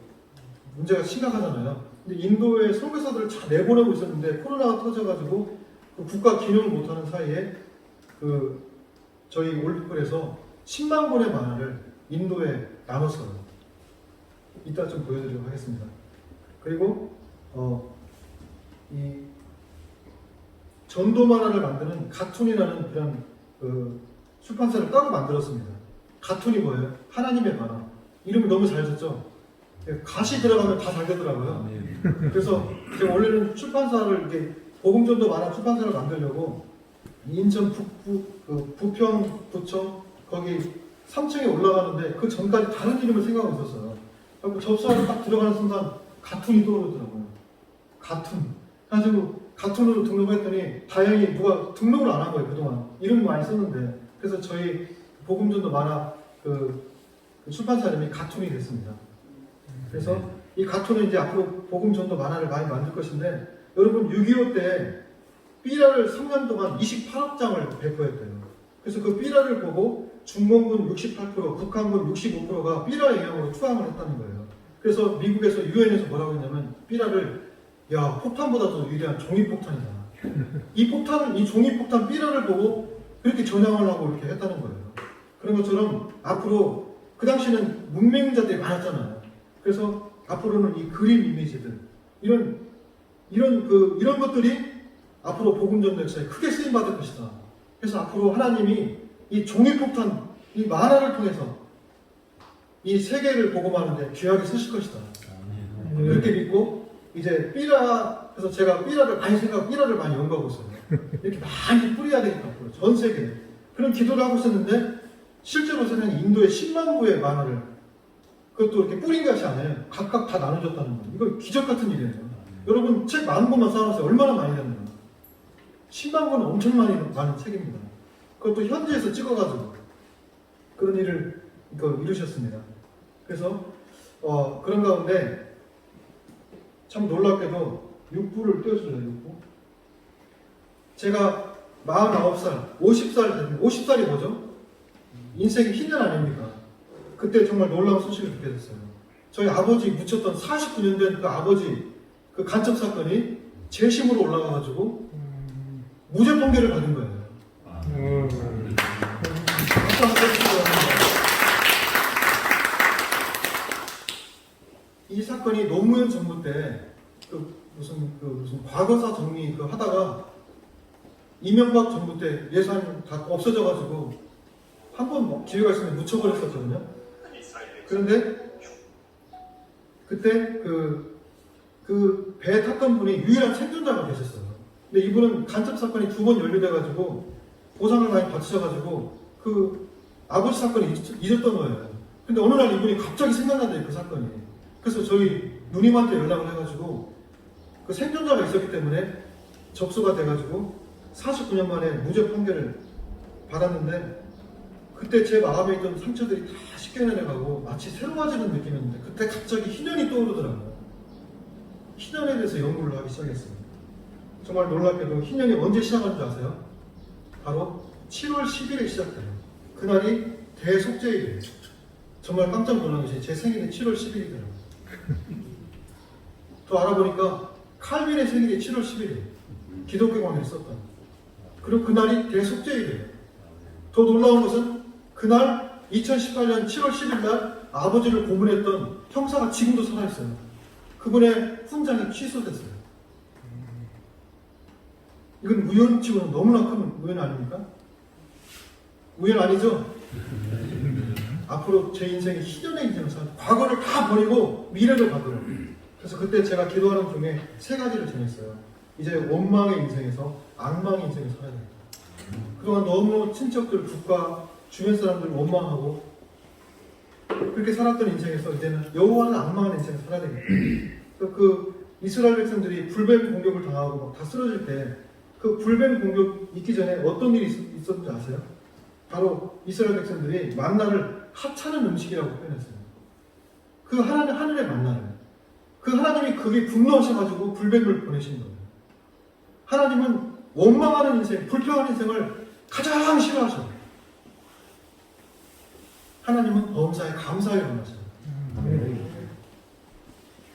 문제가 심각하잖아요. 근데 인도의 선교사들을 잘 내보내고 있었는데 코로나가 터져가지고 그 국가 기능을 못하는 사이에 저희 올리플에서 10만 권의 만화를 인도에 나눴어요. 이따 좀 보여드리도록 하겠습니다. 그리고 이 전도 만화를 만드는 가툰이라는 그런 출판사를 따로 만들었습니다. 가툰이 뭐예요? 하나님의 만화. 이름이 너무 잘 졌죠? 가시 들어가면 다 잘 되더라고요. 그래서 제가 원래는 출판사를 이렇게 복음전도 만화 출판사를 만들려고 인천 부평 구청 거기 3층에 올라가는데 그 전까지 다른 이름을 생각하고 있었어요. 그리고 접수하러 딱 들어가는 순간 가툰이 떠오르더라고요. 가툰. 그래가지고 가툰으로 등록했더니 다행히 누가 등록을 안 한 거예요. 그동안 이름 많이 썼는데. 그래서 저희 복음전도 만화 그 출판사 이름이 가툰이 됐습니다. 그래서 이 가툰은 이제 앞으로 복음전도 만화를 많이 만들 것인데 여러분 6.25 때 삐라를 3년 동안 28억 장을 배포했대요. 그래서 그 삐라를 보고 중공군 68%, 북한군 65%가 삐라 영향으로 투항을 했다는 거예요. 그래서 미국에서 유엔에서 뭐라고 했냐면 삐라를 야 폭탄보다도 위대한 종이폭탄이다. 이 종이폭탄 삐라를 보고 그렇게 전향을 하고 이렇게 했다는 거예요. 그런 것처럼 앞으로 그 당시에는 문맹자들이 많았잖아요. 그래서 앞으로는 이 그림 이미지들 이런 것들이 앞으로 복음 전도 역사에 크게 쓰임 받을 것이다. 그래서 앞으로 하나님이 이 종이폭탄 이 만화를 통해서 이 세계를 복음하는데 귀하게 쓰실 것이다. 이렇게 믿고 이제 그래서 제가 삐라를 많이 연구하고 있어요. 이렇게 많이 뿌려야 되겠다. 앞으로 전 세계에 그런 기도를 하고 있었는데 실제로 세상에 인도에 10만 부의 만화를 그것도 이렇게 뿌린 것이 아니에요. 각각 다 나눠줬다는 거예요. 이거 기적 같은 일이에요. 여러분 책 10,000권만 쌓아놓으세요. 얼마나 많이 되는 거예요. 10만 권은 엄청 많은 책입니다. 그것도 현지에서 찍어가지고 그런 일을 이루셨습니다. 그래서 그런 가운데 참 놀랍게도 6부를 띄워주세요. 6부. 제가 49살, 50살이 뭐죠? 인생의 희년 아닙니까? 그때 정말 놀라운 소식을 듣게 됐어요. 저희 아버지 묻혔던 49년 된 그 아버지 그 간첩 사건이 재심으로 올라가가지고 무죄 판결을 받은 거예요. 이 사건이 노무현 정부 때 무슨 과거사 정리 하다가 이명박 정부 때 예산 다 없어져가지고 한 번 기회가 있으면 묻혀버렸었거든요. 그런데 그때 그 배에 탔던 분이 유일한 생존자가 계셨어요. 근데 이분은 간첩 사건이 2번 연루돼가지고 보상을 많이 받으셔가지고 그 아버지 사건이 잊었던 거예요. 근데 어느 날 이분이 갑자기 생각난대요, 그 사건이. 그래서 저희 누님한테 연락을 해가지고 그 생존자가 있었기 때문에 접수가 돼가지고 49년 만에 무죄 판결을 받았는데 그때 제 마음에 있던 상처들이 다 씻겨내려가고 마치 새로워지는 느낌이었는데 그때 갑자기 희년이 떠오르더라고요. 희년에 대해서 연구를 하기 시작했어요. 정말 놀랍게도 희년이 언제 시작한 줄 아세요? 바로 7월 10일에 시작돼요. 그날이 대속죄일이에요. 정말 깜짝 놀란 것이 제 생일이 7월 10일이더라고요. 또 알아보니까 칼빈의 생일이 7월 10일이에요. 기독교 광야에 썼던. 그리고 그날이 대속죄일이에요. 더 놀라운 것은 그날 2018년 7월 10일 날 아버지를 고문했던 형사가 지금도 살아있어요. 그분의 훈장이 취소됐어요. 이건 우연치고는 너무나 큰 우연 아닙니까? 우연 아니죠? 앞으로 제 인생이 희년의 인생을 살고 과거를 다 버리고 미래를 받으려. 그래서 그때 제가 기도하는 중에 3가지를 정했어요. 이제 원망의 인생에서 악망의 인생을 살아야 된다. 그동안 너무 친척들, 국가, 주변 사람들을 원망하고 그렇게 살았던 인생에서 이제는 여호와는 악망하는 인생을 살아야 되겠다. 그 이스라엘 백성들이 불뱀 공격을 당하고 막 다 쓰러질 때 그 불뱀 공격 있기 전에 어떤 일이 있었는지 아세요? 바로 이스라엘 백성들이 만나를 하찮은 음식이라고 표현했어요. 그 하늘의 만나를. 그 하나님이 그게 분노하셔가지고 불뱀을 보내신 거예요. 하나님은 원망하는 인생, 불평하는 인생을 가장 싫어하셔요. 하나님은 범사에 감사를 원하셔요.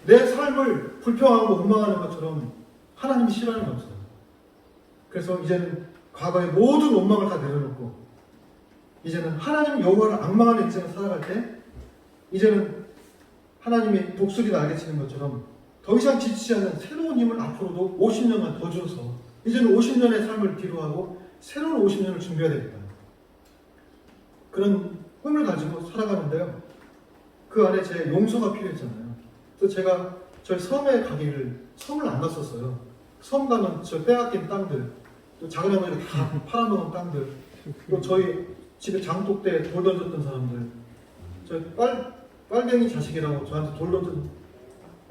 내 삶을 불평하고 원망하는 것처럼 하나님이 싫어하는 게 없어요. 그래서 이제는 과거의 모든 원망을 다 내려놓고 이제는 하나님 여호와를 악망하는 인생을 살아갈 때 이제는 하나님의 독수리 날개 치는 것처럼 더 이상 지치지 않는 새로운 힘을 앞으로도 50년만 더 줘서 이제는 50년의 삶을 뒤로하고 새로운 50년을 준비해야 되겠다. 그런 꿈을 가지고 살아가는데요. 그 안에 제 용서가 필요했잖아요. 그래서 제가 저희 섬에 가기를 섬을 안 갔었어요. 섬 가면 저 빼앗긴 땅들 또 작은 아버지가 다 팔아먹은 땅들 또 저희 집에 장독대에 돌 던졌던 사람들 저 빨갱이 자식이라고 저한테 돌 던졌던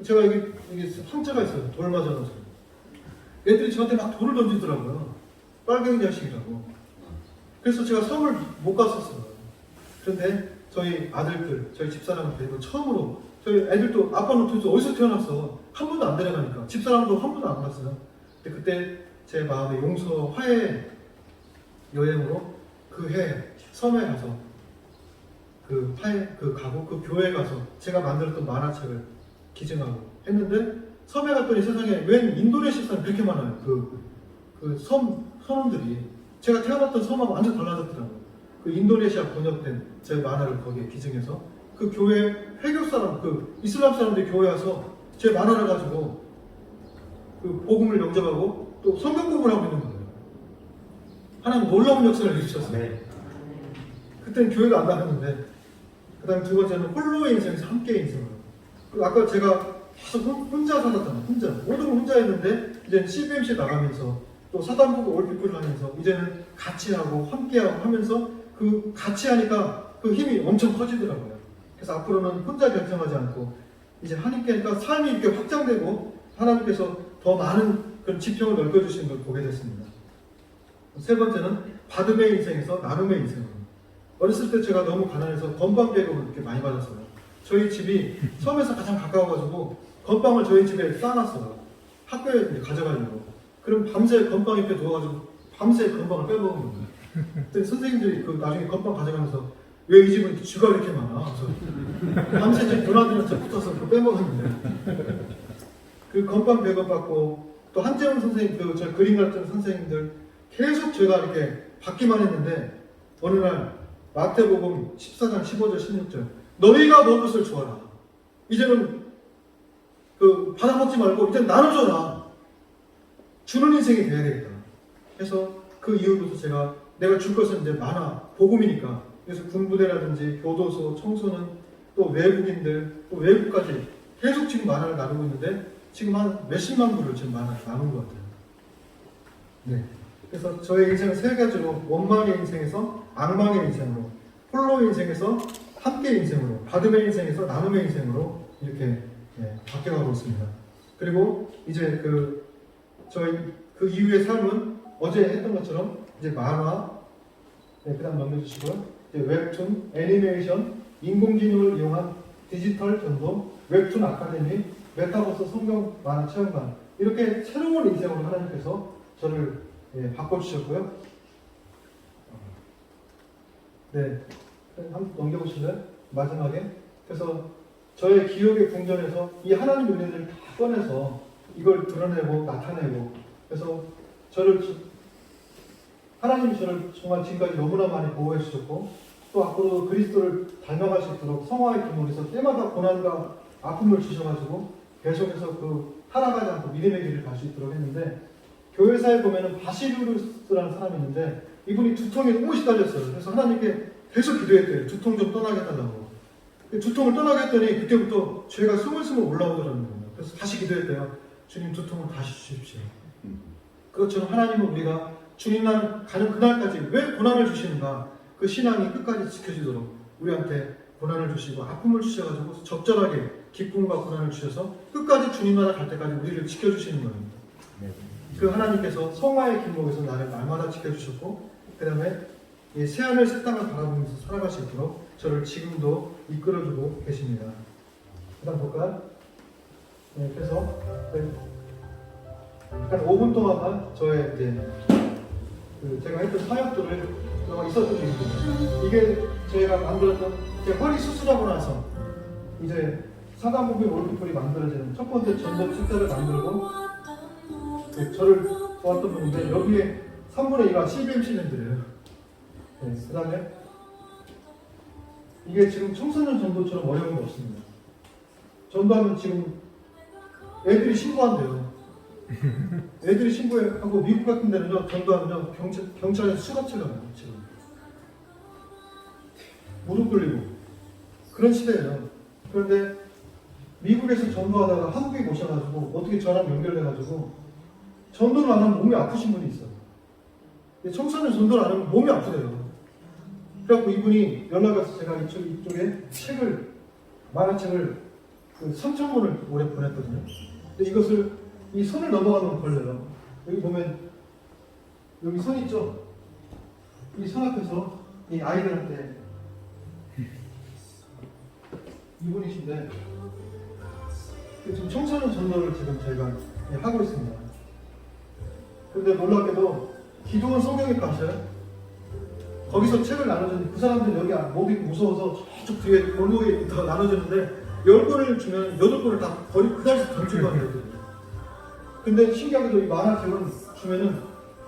제가 여기 상자가 있어요. 돌 맞아서 애들이 저한테 막 돌을 던지더라고요. 빨갱이 자식이라고. 그래서 제가 섬을 못 갔었어요. 그런데 저희 아들들, 저희 집사람을 데리고 처음으로 저희 애들도 아빠는 도대체 어디서 태어났어? 한 번도 안 데려가니까 집사람도 한 번도 안 갔어요. 근데 그때 제 마음에 용서 화해 여행으로 그 해 섬에 가서 가고 그 교회에 가서 제가 만들었던 만화책을 기증하고 했는데 섬에 갔더니 세상에 웬 인도네시아 사람이 그렇게 많아요. 그 선원들이 제가 태어났던 섬하고 완전 달라졌더라고요. 그 인도네시아 번역된 제 만화를 거기에 기증해서 그 교회 회교 사람, 그 이슬람 사람들이 교회 와서 제 만화를 가지고 그 복음을 영접하고 또 성경 공부를 하고 있는 거예요. 하나님 놀라운 역사를 일으키셨어요. 아멘. 그때는 교회가 안 나갔는데, 그 다음에 두 번째는 홀로의 인생에서 함께의 인생으로. 그리고 아까 제가 계속 혼자 살았잖아요. 혼자. 모든 걸 혼자 했는데, 이제는 CBMC 나가면서 또 사단부가 올피플을 하면서 이제는 같이 하고 함께하고 하면서 그 같이 하니까 그 힘이 엄청 커지더라고요. 그래서 앞으로는 혼자 결정하지 않고 이제 하나님께 하니까 삶이 이렇게 확장되고 하나님께서 더 많은 그런 지평을 넓혀주시는 걸 보게 됐습니다. 세 번째는 받음의 인생에서 나눔의 인생으로. 어렸을 때 제가 너무 가난해서 건빵 배급을 이렇게 많이 받았어요. 저희 집이 섬에서 가장 가까워가지고 건빵을 저희 집에 쌓아놨어요. 학교에 이제 가져가려고. 그럼 밤새 건빵 옆에 누워가지고 밤새 건빵을 빼먹은 거예요. 그때 선생님들이 그 나중에 건빵 가져가면서 왜 이 집은 쥐가 이렇게 많아? 그래서 밤새 제 누나들한테 붙어서 그거 빼먹었는데 그 건빵 배급 받고 또 한재훈 선생님, 그 저 그림 가르치는 선생님들 계속 제가 이렇게 받기만 했는데 어느 날 마태복음 14장 15절 16절 너희가 먹을 것을 주어라. 이제는 그 받아먹지 말고 이제 나눠줘라. 주는 인생이 돼야 되겠다. 그래서 그 이후부터 제가 내가 줄 것은 이제 많아. 복음이니까. 그래서 군부대라든지 교도소, 청소년, 또 외국인들, 또 외국까지 계속 지금 만화를 나누고 있는데 지금 한 몇십만 부를 지금 만화를 나눈 것 같아요. 네. 그래서 저의 인생은 세 가지로 원망의 인생에서 악망의 인생으로, 홀로의 인생에서 함께의 인생으로, 받음의 인생에서 나눔의 인생으로 이렇게 바뀌어가고 있습니다. 그리고 이제 저희 그 이후의 삶은 어제 했던 것처럼 이제 만화, 그 다음 넘겨주시고요. 이제 웹툰, 애니메이션, 인공지능을 이용한 디지털 전도, 웹툰 아카데미, 메타버스 성경 만화 체험관 이렇게 새로운 인생으로 하나님께서 저를 바꿔주셨고요. 네, 한번 넘겨보실래요? 마지막에. 그래서 저의 기억의 궁전에서 이 하나님 은혜를 다 꺼내서 이걸 드러내고 나타내고 그래서 하나님이 저를 정말 지금까지 너무나 많이 보호해 주셨고 또 앞으로 그리스도를 닮아갈 수 있도록 성화의 기물에서 때마다 고난과 아픔을 주셔가지고 계속해서 그 타락하지 않고 믿음의 길을 갈 수 있도록 했는데 교회사에 보면은 바시루스라는 사람이 있는데 이분이 두통에 너무 시달렸어요. 그래서 하나님께 계속 기도했대요. 두통 좀 떠나게 해달라고. 두통을 떠나게 했더니 그때부터 죄가 스물스물 올라오더라는 거예요. 그래서 다시 기도했대요. 주님 두통을 다시 주십시오. 그것처럼 하나님은 우리가 주님 날 가는 그날까지 왜 고난을 주시는가 그 신앙이 끝까지 지켜지도록 우리한테 고난을 주시고 아픔을 주셔가지고 적절하게 기쁨과 고난을 주셔서 끝까지 주님 나라 갈 때까지 우리를 지켜주시는 겁니다. 그 하나님께서 성화의 길목에서 나를 날마다 지켜주셨고 그 다음에 새하늘 새 땅을 바라보면서 살아갈 수 있도록 저를 지금도 이끌어주고 계십니다. 그 다음 볼까요? 네, 그래서 한 5분 동안만 저의 이제 제가 했던 사역들을 있었거든요. 이게 저희가 만들었던 제 허리 수술하고 나서 이제 사단법인 올피플이 만들어지는 첫 번째 전도 책자를 만들고 저를 도왔던 분인데 여기에 3분의 2가 CBMC님들이에요. 네, 그 다음에 이게 지금 청소년 전도처럼 어려운 게 없습니다. 전도하면 지금 애들이 신고한대요. 애들이 신고하고 미국 같은 데는요 전도하면요 경찰에 수갑채가 나요. 지금 무릎 꿇리고 그런 시대예요. 그런데 미국에서 전도하다가 한국에 오셔가지고 어떻게 저랑 연결돼가지고 전도를 안 하면 몸이 아프신 분이 있어요. 청소년 전도를 안 하면 몸이 아프대요. 그래갖고 이분이 연락이 와서 제가 이쪽에 책을 만화책을 3,000권을 올해 보냈거든요. 근데 이것을 이 손을 넘어가면 걸려요. 여기 보면 여기 손 있죠? 이 손 앞에서 이 아이들한테 이분이신데 지금 청소년 전도를 지금 저희가 하고 있습니다. 그런데 놀랍게도 기도원 성경외과 아셔요? 거기서 책을 나눠줬는데 그 사람들은 여기 목이 무서워서 저쪽 뒤에 골목에 있다가 나눠줬는데 10권을 주면 8권을 다 거의 그날씩 던지고 하거든요. 근데 신기하게도 이 만화책은 주면은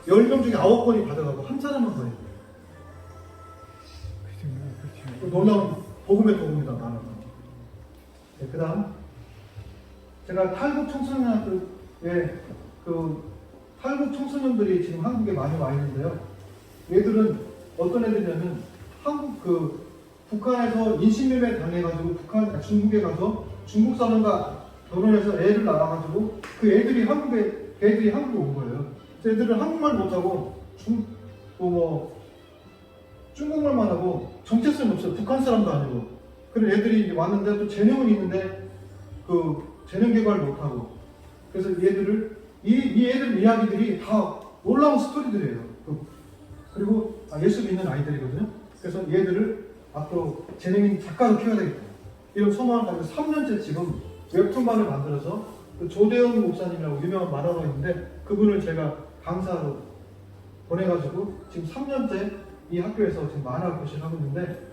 10명 중에 9권이 받아가고 한 사람만 거예요. 놀라운 복음의 도구입니다. 만화가. 네, 그다음 제가 탈북 청소년학교에 탈북 청소년들이 지금 한국에 많이 와 있는데요. 얘들은 어떤 애들이냐면 북한에서 인신매매 당해가지고 중국에 가서 중국 사람과 결혼해서 애를 낳아가지고 그 애들이 한국에 온 거예요. 그래서 애들은 한국말 못하고 중국말만 하고 정체성이 없어요. 북한 사람도 아니고. 그런 애들이 왔는데 또 재능은 있는데 그 재능 개발 못하고. 그래서 얘들을 이 애들 이야기들이 다 놀라운 스토리들이에요. 그리고 예수 믿는 아이들이거든요. 그래서 얘들을 앞으로 재능 있는 작가로 키워야 되겠다. 이런 소망을 가지고 3년째 지금 웹툰만을 만들어서 그 조대현 목사님이라고 유명한 만화가 있는데 그분을 제가 강사로 보내가지고 지금 3년째 이 학교에서 지금 만화 교실을 하고 있는데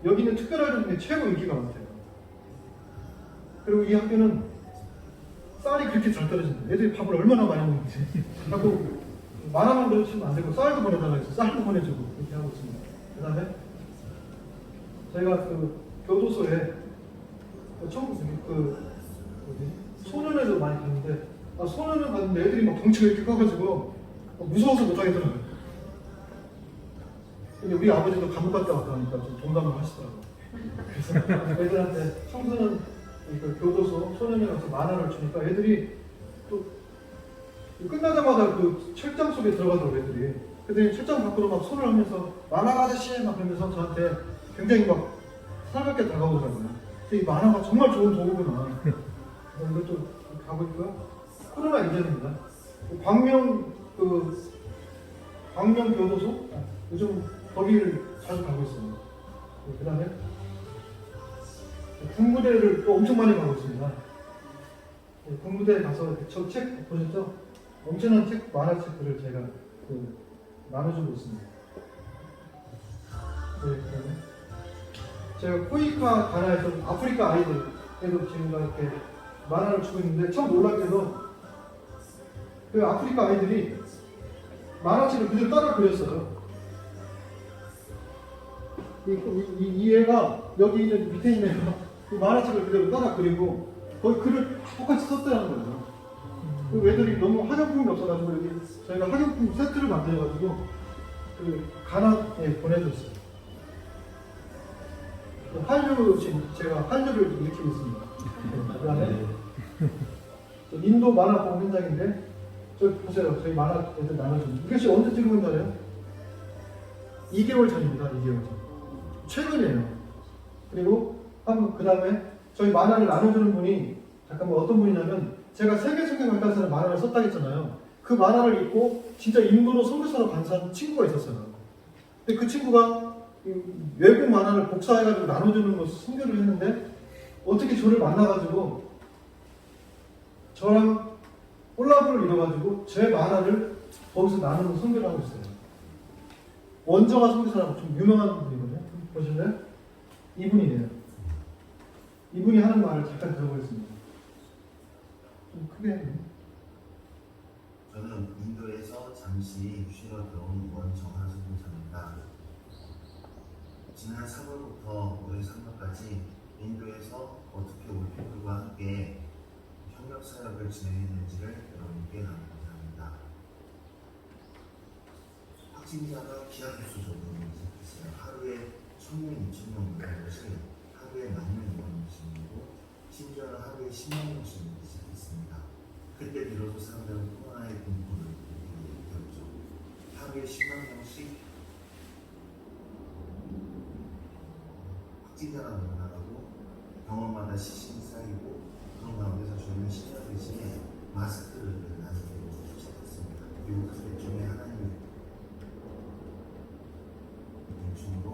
여기는 특별학교 중에 최고 인기가 많대요. 그리고 이 학교는 쌀이 그렇게 잘 떨어진다. 애들이 밥을 얼마나 많이 먹는지. 하고 만화만 그려주시면 안 되고 쌀도 보내달라 해서 쌀도 보내주고 이렇게 하고 있습니다. 그 다음에 저희가 교도소에 소년회도 많이 갔는데 소년회 갔는데 애들이 막 덩치가 이렇게 커가지고 무서워서 못하겠더라고요. 근데 우리 아버지도 감옥 갔다 왔다 하니까 좀 동감을 하시더라고요. 그래서 애들한테 청소년 교도소 소년회 가서 만화를 주니까 애들이 또 끝나자마자 그 철장 속에 들어가더라고요. 애들이. 근데 철장 밖으로 막 손을 하면서 만화 아저씨 막 그러면서 저한테 굉장히 막 살갑게 다가오더라고요. 이 만화가 정말 좋은 도구구나. 이것도 가고 있고요. 코로나 이전입니다. 광명 교도소 요즘 거기를 자주 가고 있습니다. 그 다음에 군부대를 또 엄청 많이 가고 있습니다. 군부대에 가서 저 책 보셨죠? 엄청난 책, 만화책들을 제가 나눠주고 있습니다. 네, 그다음에 제가 코이카 가나에서 아프리카 아이들에도 지금 이렇게 만화를 주고 있는데 참 놀랍게도 그 아프리카 아이들이 만화책을 그대로 따라 그렸어요. 이 애가 여기 있는 밑에 있는 애가 그 만화책을 그대로 따라 그리고 거기 글을 똑같이 썼다는 거예요. 그 애들이 너무 학용품이 없어가지고 여기 저희가 학용품 세트를 만들어가지고 가나에 보내줬어요. 한류 지금 제가 한류를 일으키고 있습니다. 그다음에 인도 만화 본 현장인데 저 보세요. 저희 만화 애들 나눠주는 이것이 언제 찍은 거예요? 2개월 전입니다. 2개월 전. 최근이에요. 그리고 그 다음에 저희 만화를 나눠주는 분이 잠깐만 어떤 분이냐면 제가 세계성경학과에서 만화를 썼다 했잖아요. 그 만화를 읽고 진짜 인도로 선교사로 간 친구가 있었어요. 근데 그 친구가 외국 만화를 복사해가지고 나눠주는 것을 선교를 했는데 어떻게 저를 만나가지고 저랑 콜라보를 이뤄가지고 제 만화를 거기서 나누는 선교를 하고 있어요. 원정아 선교사라고 좀 유명한 분이거든요. 보실래요? 이분이에요. 이분이 하는 말을 잠깐 들어보겠습니다. 좀 크게 해요. 저는 인도에서 잠시 쉬러 들어온 원정아 선교사입니다. 지난 3월부터 올해 3월까지 인도에서 어떻게 올피플과 함께 협력 사역을 진행했는지를 여러분께 나누고자 합니다. 확진자가 기하급수적으로 시작했어요. 하루에 1000명, 2000명 오는 것이 하루에 10,000명 오는 것이고 심지어는 하루에 10만 명씩 오기 시작했습니다. 그때 비로소 사람들은 코로나의 공포를 느꼈죠. 하루에 10만 명씩 확진자가 늘어나고 병원마다 시신이 쌓이고 그런 가운데서 저희는 신뢰 대신에 마스크를 나누기로 시작했습니다. 그리고 그때 중에 하나님의 중으로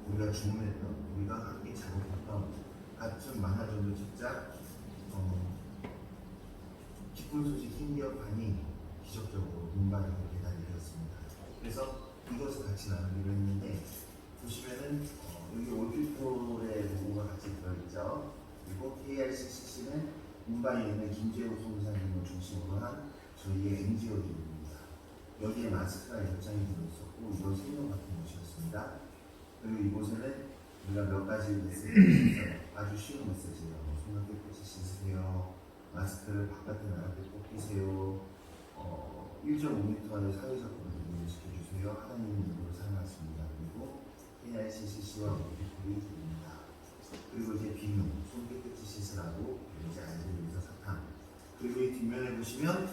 우리가 주문했던 우리가 함께 작업했던 같은 만화전도 책자 기쁜 소식 힘기업하니 기적적으로 문방에 배달이 되었습니다. 그래서 이것을 같이 나누기로 했는데 보시면은 여기 올피플의 로고가 같이 들어있죠. 그리고 KRCC는 문방에 있는 김재호 송사님을 중심으로 한 저희의 NGO입니다. 여기에 마스크가 10장이 들어있었고 이건 생명 같은 곳이었습니다. 그리고 이곳에는 우리가 몇 가지 메시지가 있어요. 아주 쉬운 메시지예요. 손을 깨끗이 씻으세요. 마스크를 바깥에 나갈 때 꼭 끼세요. 1.5m의 사회적 거리를 지켜주세요. 하나님의 이름으로 사랑하십니다. 그리고 KICCC와 우리들이 드립니다. 그리고 이제 비누, 손 깨끗이 씻으라고 이제 아이들 위해서 사탕. 그리고 이 뒷면에 보시면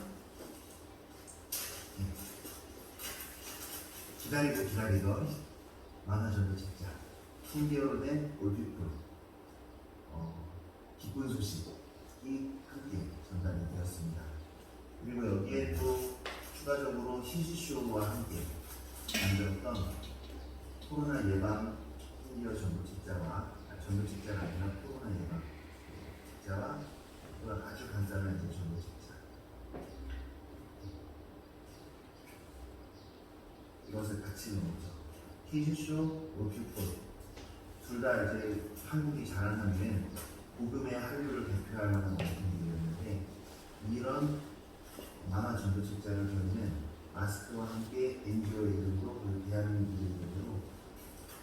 기다리던 만화전도 책자, 신기어로 된 올피풀, 기쁜 소식이 함께 전달이 되었습니다. 그리고 여기에 또 추가적으로 CC쇼와 함께 만들었던 코로나 예방 신기어 전도 책자와 전도 책자가 아니라 코로나 예방 책자와 또 아주 간단한 이제 전도 책자. 이것을 같이 넣어서 TC쇼, 올큐폴 둘 다 이제 한국이 자랑하는 복음의 한류를 대표할 만한 어린이들이었는데 이런 만화 전도 책자를 저희는 마스크와 함께 NGO 이름으로 그리고 대한민국의 이름으로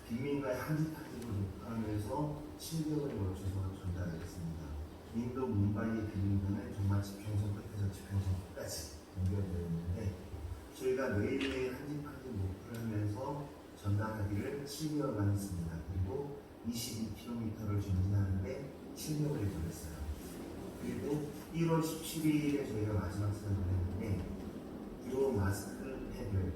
빈민가의 한짓한짓을 녹화하면서 7개월에 걸쳐서 전달했습니다. 인도 뭄바이의 빈민가는 정말 지평선 끝에서 지평선 끝까지 연결되어 있는데 저희가 매일매일 한짓한짓 목표를 하면서 전달하기를 7개월간 했습니다. 그리고 22km를 전진하는데 7개월이 걸렸어요. 그리고 1월 17일에 저희가 마지막 수련을 했는데 이 마스크팩을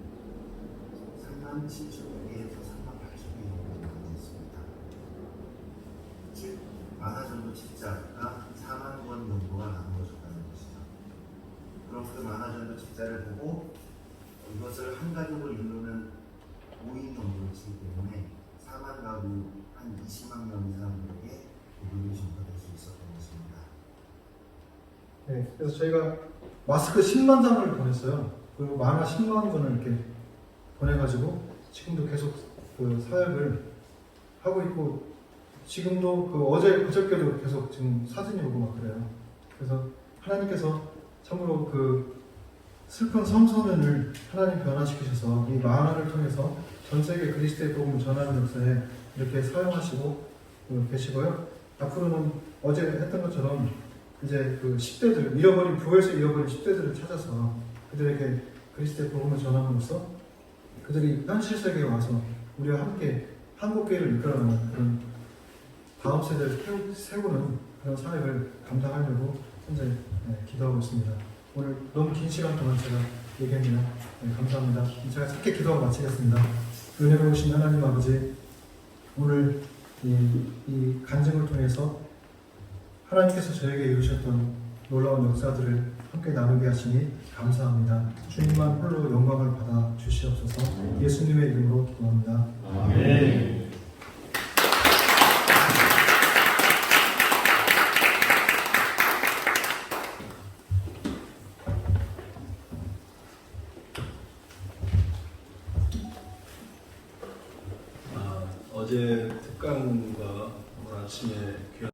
37,000개에서 38,000개 정도 나왔습니다. 즉 만화 전도 책자가 4만 권 정도가 나누어졌다는 것이죠. 그럼 그 만화 전도 책자를 보고 이것을 한 가족을 이루는 5인 정도를 치기 때문에 4만 가구 한 20만 명 이상에게 복음이 전파될 수 있었던 것입니다. 네, 그래서 저희가 마스크 10만 장을 보냈어요. 그리고 만화 10만 권을 이렇게 보내가지고 지금도 계속 그 사역을 하고 있고 지금도 그 어제 그저께도 계속 지금 사진이 오고 막 그래요. 그래서 하나님께서 참으로 그 슬픈 성소년을 하나님 변화시키셔서 이 만화를 통해서 전 세계 그리스도의 복음을 전하는 역사에 이렇게 사용하시고 계시고요. 앞으로는 어제 했던 것처럼 이제 그 10대들 부에서 잃어버린 10대들을 찾아서 그들에게 그리스도의 복음을 전함으로써 그들이 현실 세계에 와서 우리와 함께 한국교회를 이끌어가는 그런 다음 세대를 세우는 그런 사역을 감당하려고 현재 기도하고 있습니다. 오늘 너무 긴 시간 동안 제가 얘기했네요. 감사합니다. 제가 짧게 기도하고 마치겠습니다. 은혜로우신 하나님 아버지, 오늘 이 간증을 통해서 하나님께서 저에게 이루셨던 놀라운 역사들을 함께 나누게 하시니 감사합니다. 주님만 홀로 영광을 받아 주시옵소서. 예수님의 이름으로 기도합니다. 아멘. 어제 특강과 오늘 아침에 귀한